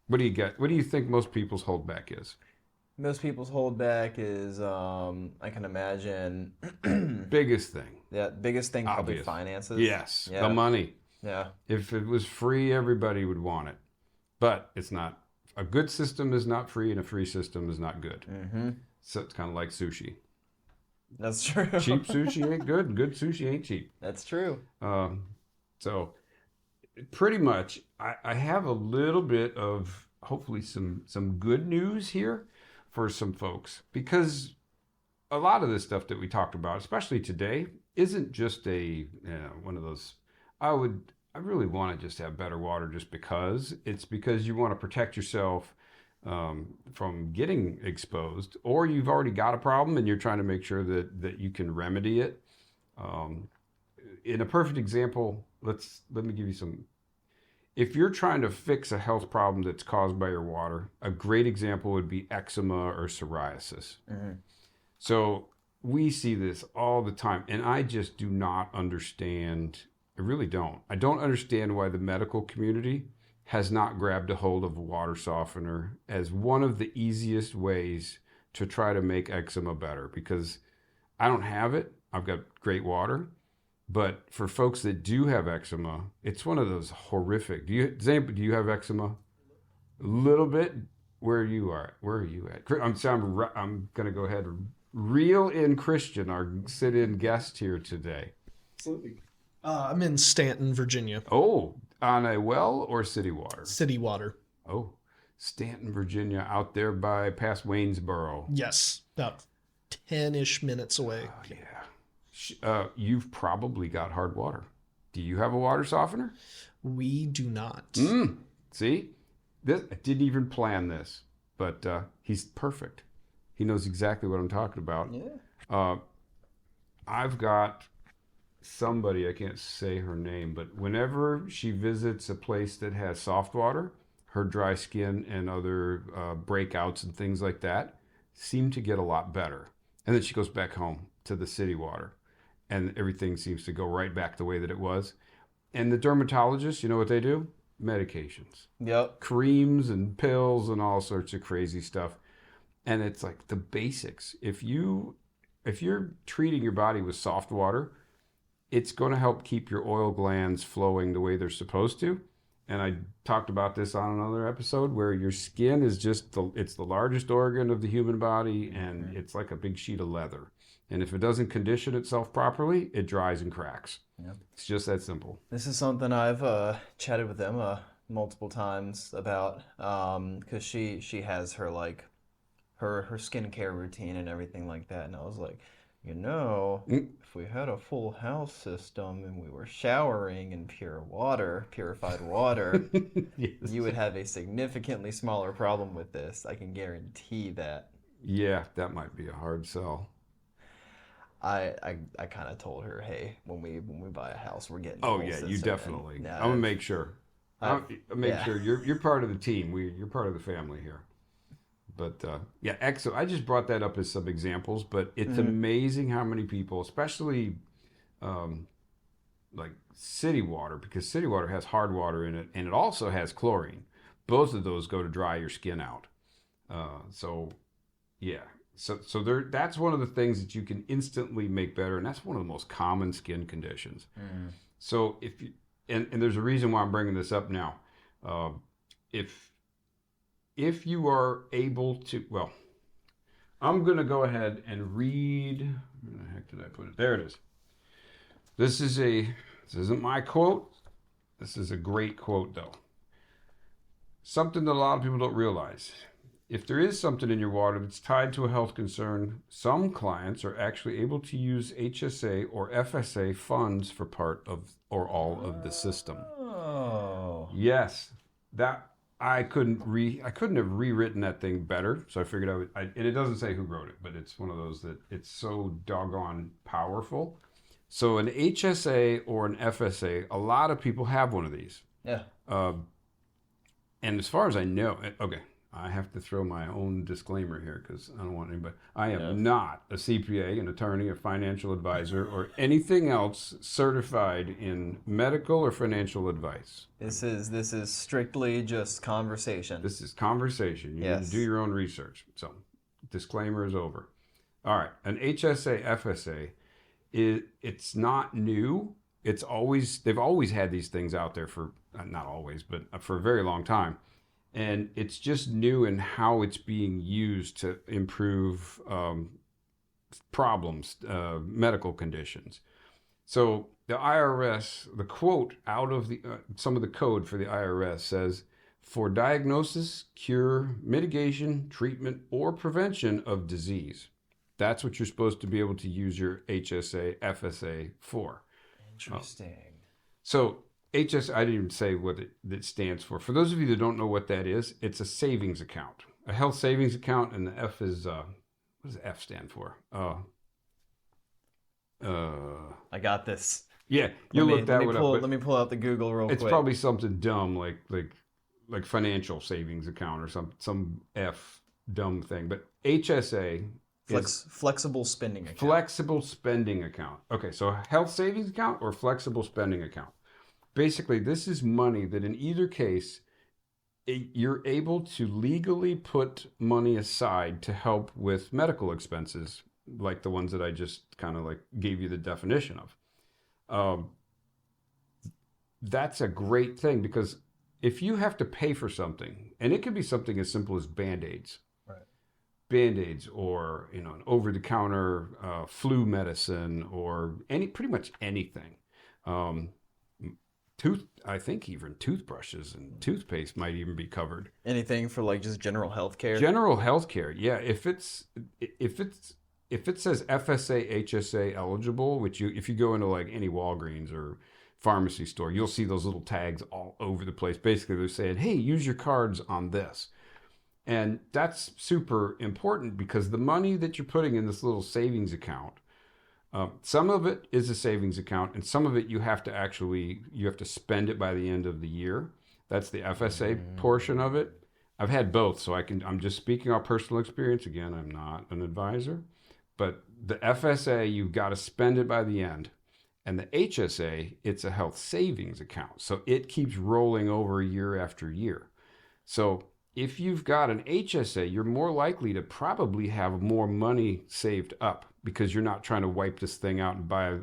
What do you get? What do you think most people's holdback is? Most people's holdback is, I can imagine. Biggest thing. Yeah, biggest thing probably Obvious. finances. Yes, Yeah. the money. Yeah. If it was free, everybody would want it. But it's not. A good system is not free, and a free system is not good. Mm-hmm. So it's kind of like sushi. That's true. Cheap sushi ain't good. Good sushi ain't cheap. That's true. So pretty much, I have a little bit of hopefully some good news here for some folks, because a lot of this stuff that we talked about, especially today, isn't just one of those. I really want to just have better water just because. It's because you want to protect yourself from getting exposed, or you've already got a problem and you're trying to make sure that you can remedy it. In a perfect example, let me give you some. if you're trying to fix a health problem that's caused by your water, a great example would be eczema or psoriasis. So we see this all the time, and I just do not understand. I really don't. I don't understand why the medical community has not grabbed a hold of a water softener as one of the easiest ways to try to make eczema better, because I don't have it. I've got great water. But for folks that do have eczema, it's one of those horrific. Do you have eczema? A little bit. Where are you at? I'm going to go ahead and reel in Christian, our sit-in guest here today. Absolutely. I'm in Stanton, Virginia. Oh, on a well or city water? City water. Oh, Stanton, Virginia, out there by past Waynesboro. Yes, about 10-ish minutes away. Oh, yeah. You've probably got hard water. Do you have a water softener? We do not. See? I didn't even plan this, but he's perfect. He knows exactly what I'm talking about. Yeah. I've got somebody, I can't say her name, but whenever she visits a place that has soft water, her dry skin and other breakouts and things like that seem to get a lot better. And then she goes back home to the city water, and everything seems to go right back the way that it was. And the dermatologists, you know what they do? Medications. Yep. Creams and pills and all sorts of crazy stuff. And it's like the basics. If you're treating your body with soft water, it's going to help keep your oil glands flowing the way they're supposed to. And I talked about this on another episode where your skin is it's the largest organ of the human body, and it's like a big sheet of leather. And if it doesn't condition itself properly, it dries and cracks. Yep. It's just that simple. This is something I've chatted with Emma multiple times about, because she has her her skincare routine and everything like that, and I was like, if we had a full house system and we were showering in purified water, Yes. you would have a significantly smaller problem with this. I can guarantee that. Yeah, that might be a hard sell. I kind of told her, hey, when we buy a house, we're getting. Oh a full yeah, you system. definitely. And, I'm gonna make sure. I'll make yeah. sure you're part of the team. You're part of the family here. But yeah, excellent. I just brought that up as some examples, but it's amazing how many people, especially like city water, because city water has hard water in it, and it also has chlorine. Both of those go to dry your skin out. So yeah. So that's one of the things that you can instantly make better, and that's one of the most common skin conditions. So if you, and there's a reason why I'm bringing this up now. If you are able to, well, I'm going to go ahead and read, where the heck did I put it? There it is. This isn't my quote. This is a great quote though. Something that a lot of people don't realize. If there is something in your water that's tied to a health concern, some clients are actually able to use HSA or FSA funds for part of or all of the system. Oh. Yes, that I couldn't have rewritten that thing better. So I figured and it doesn't say who wrote it, but it's one of those that it's so doggone powerful. So an HSA or an FSA, a lot of people have one of these. Yeah. And as far as I know, okay, I have to throw my own disclaimer here because I don't want anybody. I am not a CPA, an attorney, a financial advisor, or anything else certified in medical or financial advice. This is strictly just conversation. This is conversation. You need to do your own research. So, disclaimer is over. All right, an HSA, FSA, it's not new. They've always had these things out there for, not always, but for a very long time. And it's just new in how it's being used to improve problems, medical conditions. So the IRS, the quote out of some of the code for the IRS says, for diagnosis, cure, mitigation, treatment, or prevention of disease. That's what you're supposed to be able to use your HSA, FSA for. Interesting. So HSA, I didn't even say what it stands for. For those of you that don't know what that is, it's a savings account, a health savings account, and the F is, what does F stand for? I got this. Yeah, you look that one up. Let me pull out the Google real It's quick. probably something dumb like financial savings account or some dumb thing. But HSA is Flexible spending account. flexible spending account. Okay, so health savings account or flexible spending account. Basically, this is money that in either case you're able to legally put money aside to help with medical expenses, like the ones that I just kind of like gave you the definition of. That's a great thing because if you have to pay for something, and it could be something as simple as Band-Aids, Right. Band-Aids, or an over-the-counter flu medicine, or pretty much anything. I think even toothbrushes and toothpaste might even be covered. Anything for like just general health care? General health care, yeah. If it says FSA, HSA eligible, which if you go into like any Walgreens or pharmacy store, you'll see those little tags all over the place. Basically, they're saying, hey, use your cards on this. And that's super important because the money that you're putting in this little savings account, some of it is a savings account, and some of it you have to spend it by the end of the year. That's the FSA portion of it. I've had both, so I'm just speaking on personal experience. Again, I'm not an advisor, but the FSA, you've got to spend it by the end. And the HSA, it's a health savings account. So it keeps rolling over year after year. So if you've got an HSA, you're more likely to probably have more money saved up because you're not trying to wipe this thing out and buy,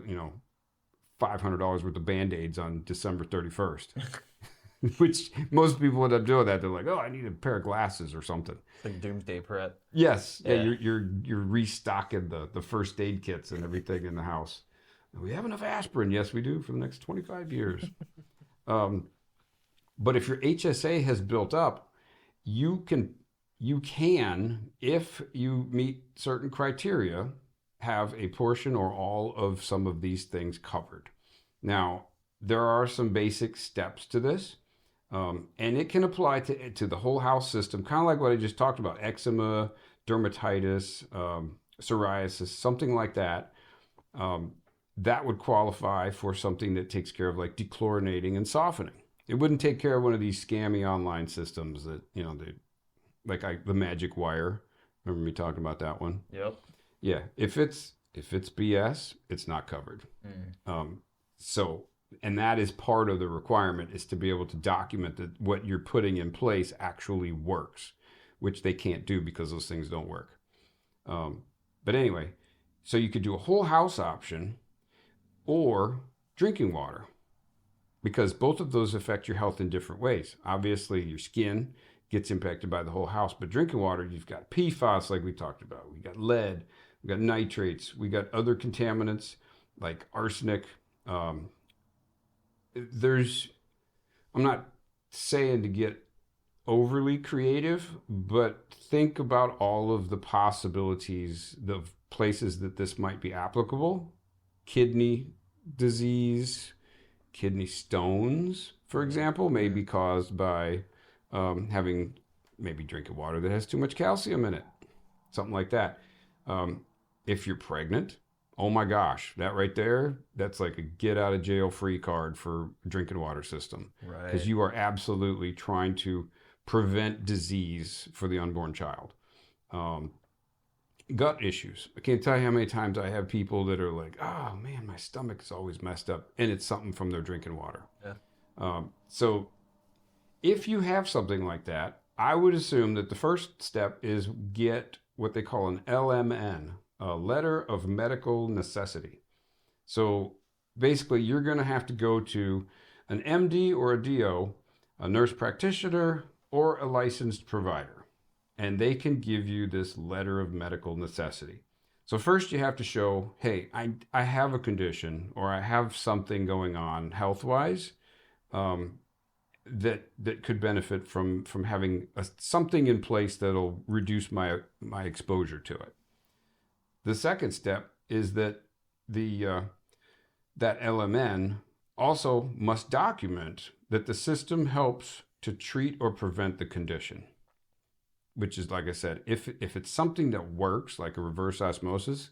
$500 worth of Band-Aids on December 31st. Which most people end up doing that. They're like, oh, I need a pair of glasses or something. Like doomsday prep. Yes. Yeah. You're restocking the first aid kits and everything in the house. We have enough aspirin. Yes, we do for the next 25 years. But if your HSA has built up, you can, if you meet certain criteria, have a portion or all of some of these things covered. Now, there are some basic steps to this, and it can apply to the whole house system, kind of like what I just talked about, eczema, dermatitis, psoriasis, something like that. That would qualify for something that takes care of like dechlorinating and softening. It wouldn't take care of one of these scammy online systems that, the Magic Wire. Remember me talking about that one? Yep. Yeah. If it's BS, it's not covered. And that is part of the requirement, is to be able to document that what you're putting in place actually works, which they can't do because those things don't work. But anyway, so you could do a whole house option or drinking water, because both of those affect your health in different ways. Obviously, your skin gets impacted by the whole house, but drinking water, you've got PFAS like we talked about. We got lead, we got nitrates, we got other contaminants like arsenic. I'm not saying to get overly creative, but think about all of the possibilities, the places that this might be applicable. Kidney disease, kidney stones, for example, may be caused by drinking water that has too much calcium in it, something like that. If you're pregnant, oh my gosh, that right there, that's like a get out of jail free card for drinking water system. Right. Because you are absolutely trying to prevent disease for the unborn child. Gut issues. I can't tell you how many times I have people that are like, oh man, my stomach is always messed up, and it's something from their drinking water. Yeah. So if you have something like that, I would assume that the first step is get what they call an LMN, a letter of medical necessity. So basically, you're going to have to go to an MD or a DO, a nurse practitioner, or a licensed provider, and they can give you this letter of medical necessity. So first you have to show, hey, I have a condition, or I have something going on health-wise that could benefit from having something in place that'll reduce my exposure to it. The second step is that that LMN also must document that the system helps to treat or prevent the condition, which is, like I said, if it's something that works, like a reverse osmosis,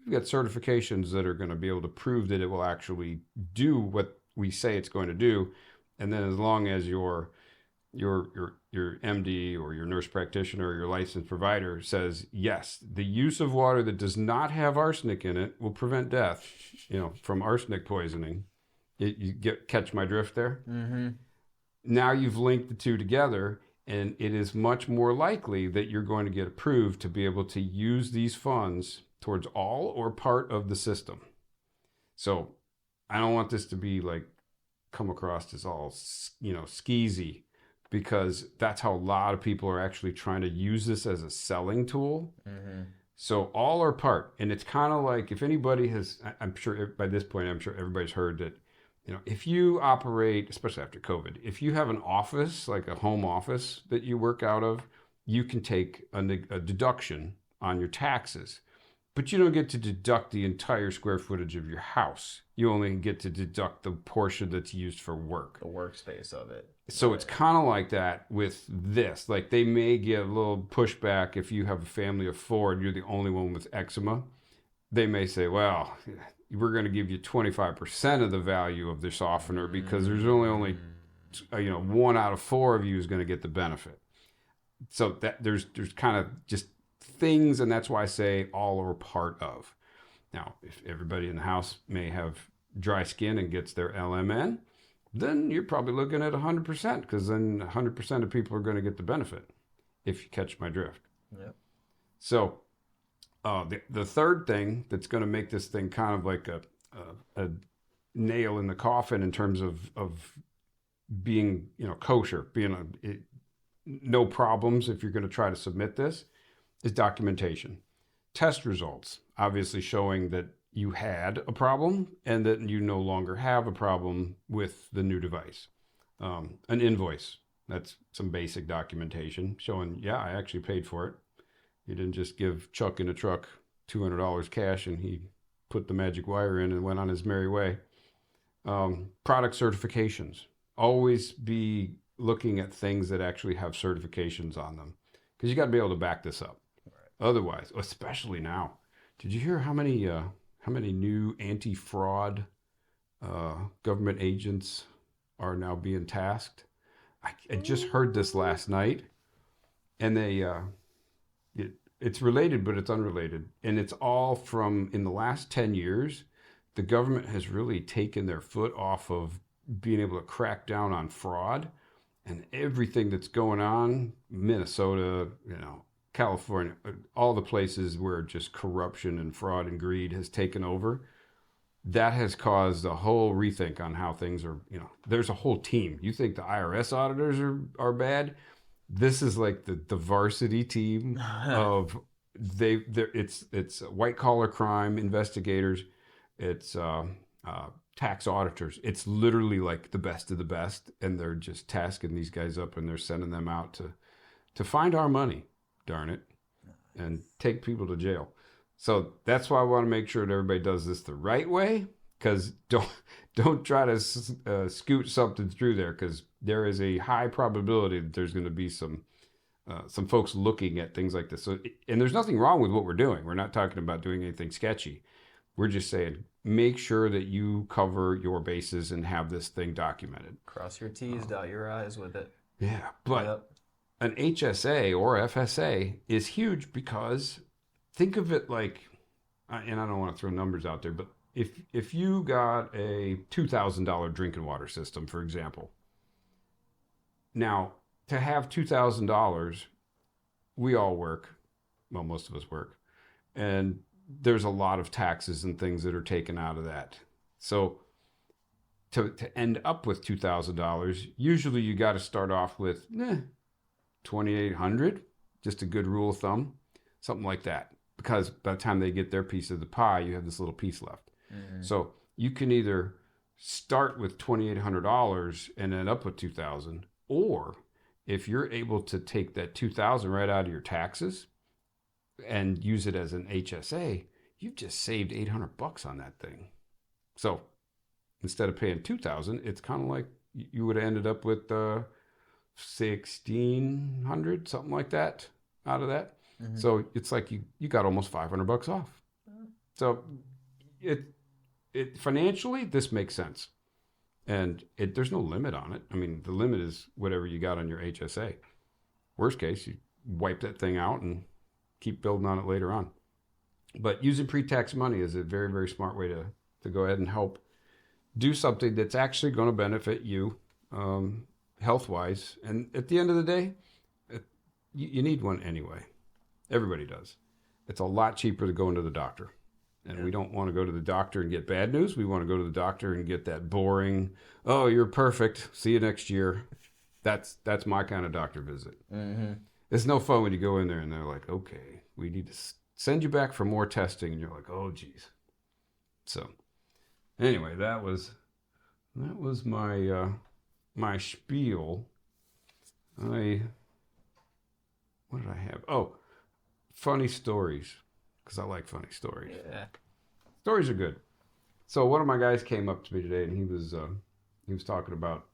we've got certifications that are going to be able to prove that it will actually do what we say it's going to do. And then as long as your MD or your nurse practitioner or your licensed provider says, yes, the use of water that does not have arsenic in it will prevent death, from arsenic poisoning. Catch my drift there? Mm-hmm. Now you've linked the two together, and it is much more likely that you're going to get approved to be able to use these funds towards all or part of the system. So I don't want this to be come across as all, skeezy, because that's how a lot of people are actually trying to use this as a selling tool. Mm-hmm. So all or part. And it's kind of like, if anybody has, I'm sure by this point, I'm sure everybody's heard that, if you operate, especially after COVID, if you have an office, like a home office that you work out of, you can take a deduction on your taxes. But you don't get to deduct the entire square footage of your house. You only get to deduct the portion that's used for work. The workspace of it. So it's kind of like that with this. Like, they may give a little pushback if you have a family of 4 and you're the only one with eczema. They may say, well, we're going to give you 25% of the value of the softener because there's only 1 out of 4 of you is going to get the benefit. So that there's kind of just things, and that's why I say all or part of. Now, if everybody in the house may have dry skin and gets their LMN, then you're probably looking at 100%, because then 100% of people are going to get the benefit, if you catch my drift. Yep. So the third thing that's going to make this thing kind of like a nail in the coffin in terms of being kosher, no problems if you're going to try to submit this, is documentation. Test results, obviously showing that you had a problem and that you no longer have a problem with the new device. An invoice, that's some basic documentation showing, yeah, I actually paid for it. You didn't just give Chuck in a truck $200 cash and he put the magic wire in and went on his merry way. Product certifications. Always be looking at things that actually have certifications on them, because you got to be able to back this up. Right. Otherwise, especially now, did you hear how many new anti-fraud government agents are now being tasked? I just heard this last night, and it's related, but it's unrelated. And it's all from, in the last 10 years, the government has really taken their foot off of being able to crack down on fraud, and everything that's going on, Minnesota, California, all the places where just corruption and fraud and greed has taken over. That has caused a whole rethink on how things are, there's a whole team. You think the IRS auditors are bad? This is like the varsity team of it's white collar crime investigators. It's tax auditors. It's literally like the best of the best, and they're just tasking these guys up, and they're sending them out to find our money, darn it, and take people to jail. So that's why I want to make sure that everybody does this the right way, because don't try to scoot something through there, because there is a high probability that there's going to be some folks looking at things like this. So, and there's nothing wrong with what we're doing. We're not talking about doing anything sketchy. We're just saying, make sure that you cover your bases and have this thing documented. Cross your T's, dot your I's with it. Yeah, but an HSA or FSA is huge, because think of it like, and I don't want to throw numbers out there, but if you got a $2,000 drinking water system, for example, now to have $2,000, we all work, well, most of us work, and there's a lot of taxes and things that are taken out of that. So to end up with $2,000, usually you got to start off with $2,800, just a good rule of thumb, something like that. Because by the time they get their piece of the pie, you have this little piece left. Mm-hmm. So you can either start with $2,800 and end up with $2,000, or if you're able to take that $2,000 right out of your taxes and use it as an HSA, you've just saved $800 on that thing. So instead of paying $2,000, it's kind of like you would have ended up with $1,600, something like that, out of that. Mm-hmm. So it's like you got almost $500 off. So it financially, this makes sense. And there's no limit on it. I mean, the limit is whatever you got on your HSA. Worst case, you wipe that thing out and keep building on it later on. But using pre-tax money is a very, very smart way to go ahead and help do something that's actually going to benefit you health-wise. And at the end of the day, you need one anyway. Everybody does. It's a lot cheaper to go into the doctor. And we don't want to go to the doctor and get bad news. We want to go to the doctor and get that boring, oh, you're perfect, see you next year. That's my kind of doctor visit. Mm-hmm. It's no fun when you go in there and they're like, okay, we need to send you back for more testing. And you're like, oh, geez. So anyway, that was my my spiel. What did I have? Oh, funny stories, because I like funny stories. Yeah. Stories are good. So one of my guys came up to me today, and he was talking about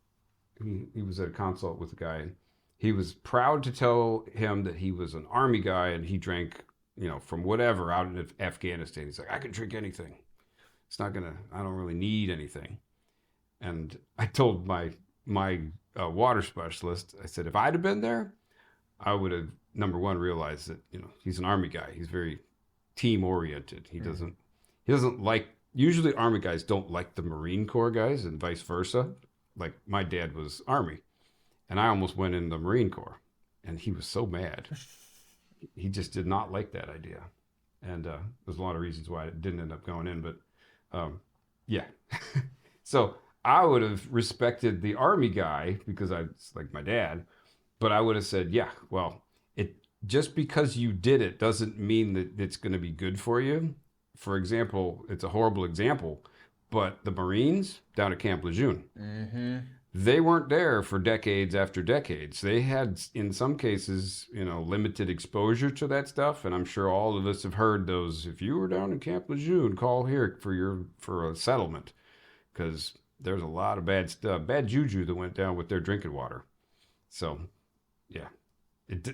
he was at a consult with a guy, and he was proud to tell him that he was an Army guy, and he drank, from whatever out in Afghanistan. He's like, I can drink anything. I don't really need anything. And I told my water specialist, I said, if I'd have been there, I would have, number one, realized that, he's an Army guy. He's very team oriented. He doesn't like, usually Army guys don't like the Marine Corps guys and vice versa. Like my dad was Army and I almost went in the Marine Corps and he was so mad. He just did not like that idea. And there's a lot of reasons why I didn't end up going in, but yeah. So I would have respected the Army guy because I was like my dad, but I would have said, yeah, well, just because you did it doesn't mean that it's going to be good for you. For example, it's a horrible example, but the Marines down at Camp Lejeune, they weren't there for decades after decades. They had, in some cases, limited exposure to that stuff. And I'm sure all of us have heard those, if you were down in Camp Lejeune, call here for a settlement. Because there's a lot of bad stuff, bad juju that went down with their drinking water. So, yeah.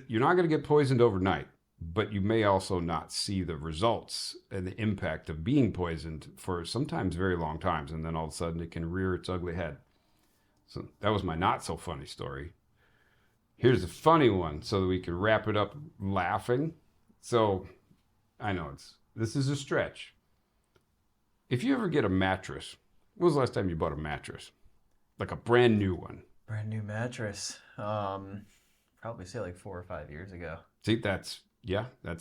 You're not going to get poisoned overnight, but you may also not see the results and the impact of being poisoned for sometimes very long times, and then all of a sudden it can rear its ugly head. So that was my not so funny story. Here's a funny one so that we can wrap it up laughing. So I know this is a stretch. If you ever get a mattress, when was the last time you bought a mattress? Like a brand new one. Brand new mattress. Probably say like 4 or 5 years ago. See, that's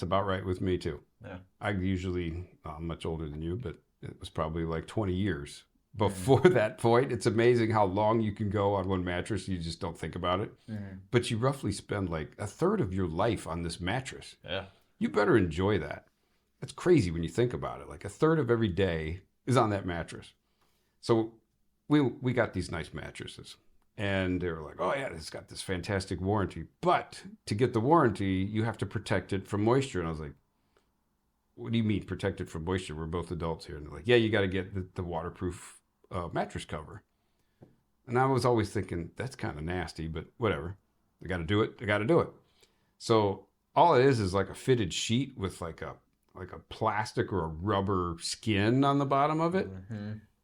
about right with me too. Yeah. I'm much older than you, but it was probably like 20 years before that point. It's amazing how long you can go on one mattress. You just don't think about it. But you roughly spend like a third of your life on this mattress. Yeah. You better enjoy that. That's crazy when you think about it. Like a third of every day is on that mattress. So we got these nice mattresses. And they were like, oh, yeah, it's got this fantastic warranty. But to get the warranty, you have to protect it from moisture. And I was like, what do you mean protect it from moisture? We're both adults here. And they're like, yeah, you got to get the waterproof mattress cover. And I was always thinking, that's kind of nasty, but whatever. I got to do it. So all it is like a fitted sheet with like a plastic or a rubber skin on the bottom of it.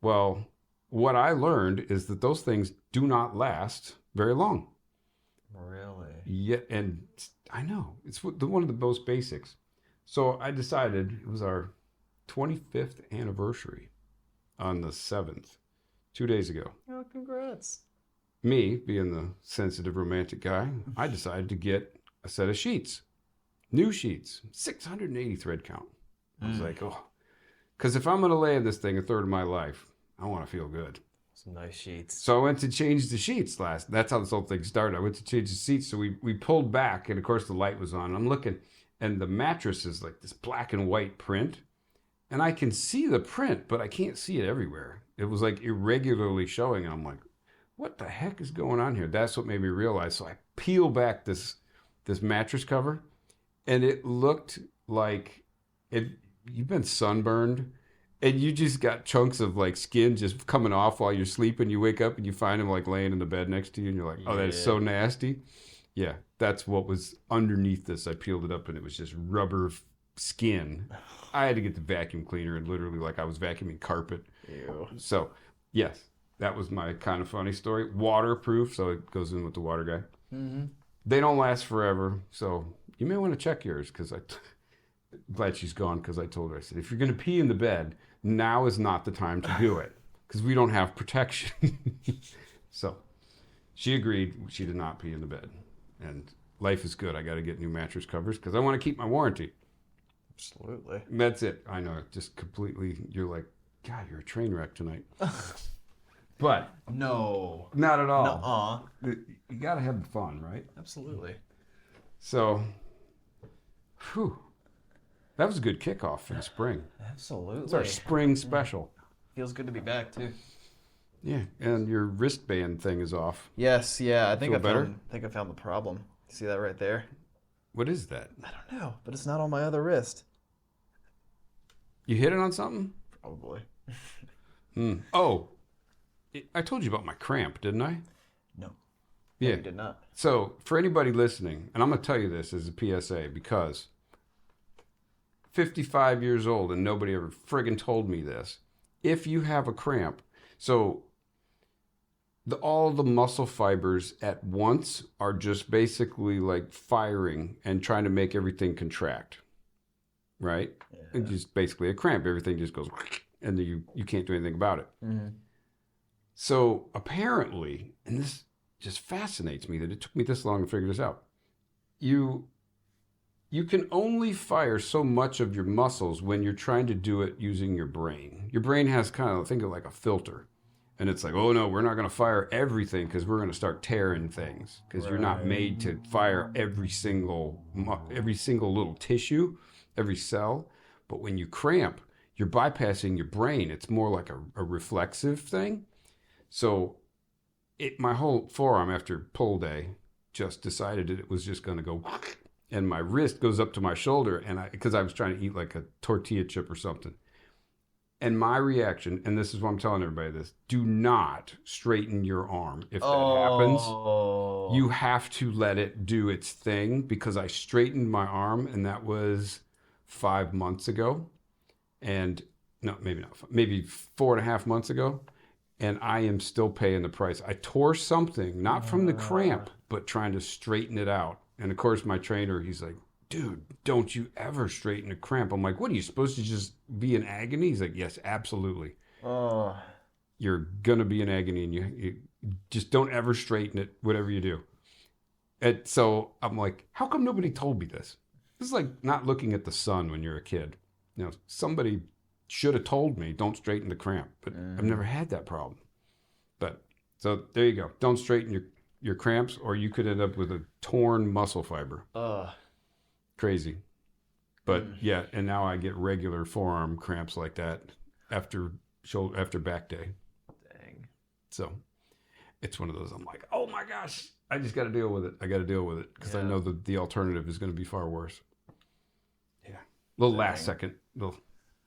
Well, what I learned is that those things do not last very long. Really? Yeah, and I know. It's one of the most basics. So I decided, it was our 25th anniversary on the 7th, 2 days ago. Oh, congrats. Me, being the sensitive romantic guy, I decided to get a set of sheets. New sheets. 680 thread count. I was like, oh. Because if I'm going to lay in this thing a third of my life, I want to feel good. Some nice sheets. So I went to change the sheets that's how this whole thing started. I went to change the sheets. So we pulled back, and of course the light was on. I'm looking, and the mattress is like this black and white print. And I can see the print, but I can't see it everywhere. It was like irregularly showing. And I'm like, what the heck is going on here? That's what made me realize. So I peel back this mattress cover, and it looked like you've been sunburned. And you just got chunks of like skin just coming off while you're sleeping. You wake up and you find them like laying in the bed next to you. And you're like, oh, that is so nasty. Yeah, that's what was underneath this. I peeled it up and it was just rubber skin. I had to get the vacuum cleaner and literally like I was vacuuming carpet. Ew. So, yes, that was my kind of funny story. Waterproof, so it goes in with the water guy. Mm-hmm. They don't last forever, so you may want to check yours because glad she's gone because I told her, I said, if you're going to pee in the bed, now is not the time to do it because we don't have protection. So she agreed. She did not pee in the bed. And life is good. I got to get new mattress covers because I want to keep my warranty. Absolutely. That's it. I know. Just completely, you're like, God, you're a train wreck tonight. But No. not at all. Nuh-uh. You got to have fun, right? Absolutely. So, whew. That was a good kickoff for the spring. Absolutely. It's our spring special. Feels good to be back too. Yeah, and your wristband thing is off. Yes, yeah. I think Feel better? I found the problem. See that right there? What is that? I don't know, but it's not on my other wrist. You hit it on something? Probably. Oh, I told you about my cramp, didn't I? No. Yeah. You did not. So, for anybody listening, and I'm going to tell you this as a PSA because 55 years old and nobody ever friggin' told me this. If you have a cramp, so all the muscle fibers at once are just basically like firing and trying to make everything contract, right? Yeah. It's just basically a cramp. Everything just goes, and then you can't do anything about it. Mm-hmm. So apparently, and this just fascinates me that it took me this long to figure this out, you can only fire so much of your muscles when you're trying to do it using your brain. Your brain has kind of, think of like a filter. And it's like, oh no, we're not going to fire everything because we're going to start tearing things because you're not made to fire every single little tissue, every cell. But when you cramp, you're bypassing your brain. It's more like a reflexive thing. So my whole forearm after pull day just decided that it was just going to go, and my wrist goes up to my shoulder, and because I was trying to eat like a tortilla chip or something. And my reaction, and this is why I'm telling everybody this, do not straighten your arm. If that happens, you have to let it do its thing, because I straightened my arm, and that was 5 months ago. And no, maybe not, maybe 4.5 months ago. And I am still paying the price. I tore something, not from the cramp, but trying to straighten it out. And of course, my trainer, he's like, dude, don't you ever straighten a cramp. I'm like, what, are you supposed to just be in agony? He's like, yes, absolutely. You're going to be in agony, and you just don't ever straighten it, whatever you do. And so I'm like, how come nobody told me this? This is like not looking at the sun when you're a kid. You know, somebody should have told me, don't straighten the cramp. But I've never had that problem. But so there you go. Don't straighten your cramps, or you could end up with a torn muscle fiber. Crazy. But yeah, and now I get regular forearm cramps like that after back day. Dang. So it's one of those, I'm like, oh my gosh, I just got to deal with it. I got to deal with it because I know that the alternative is going to be far worse. Yeah. Little last second, little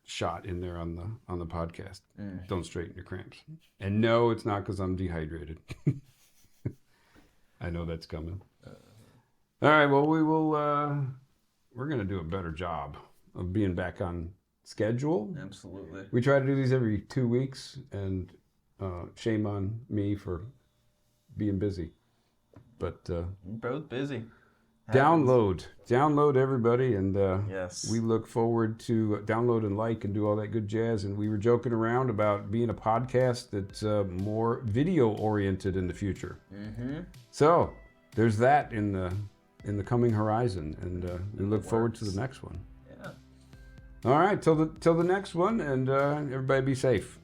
shot in there on the podcast. Don't straighten your cramps. And no, it's not because I'm dehydrated. I know that's coming. All right, well, we're going to do a better job of being back on schedule. Absolutely. We try to do these every 2 weeks, and shame on me for being busy. But We're both busy. download everybody, and Yes. we look forward to download and like and do all that good jazz. And we were joking around about being a podcast that's more video oriented in the future. So there's that in the coming horizon, and we look forward to the next one. Yeah. All right, till the next one, and everybody be safe.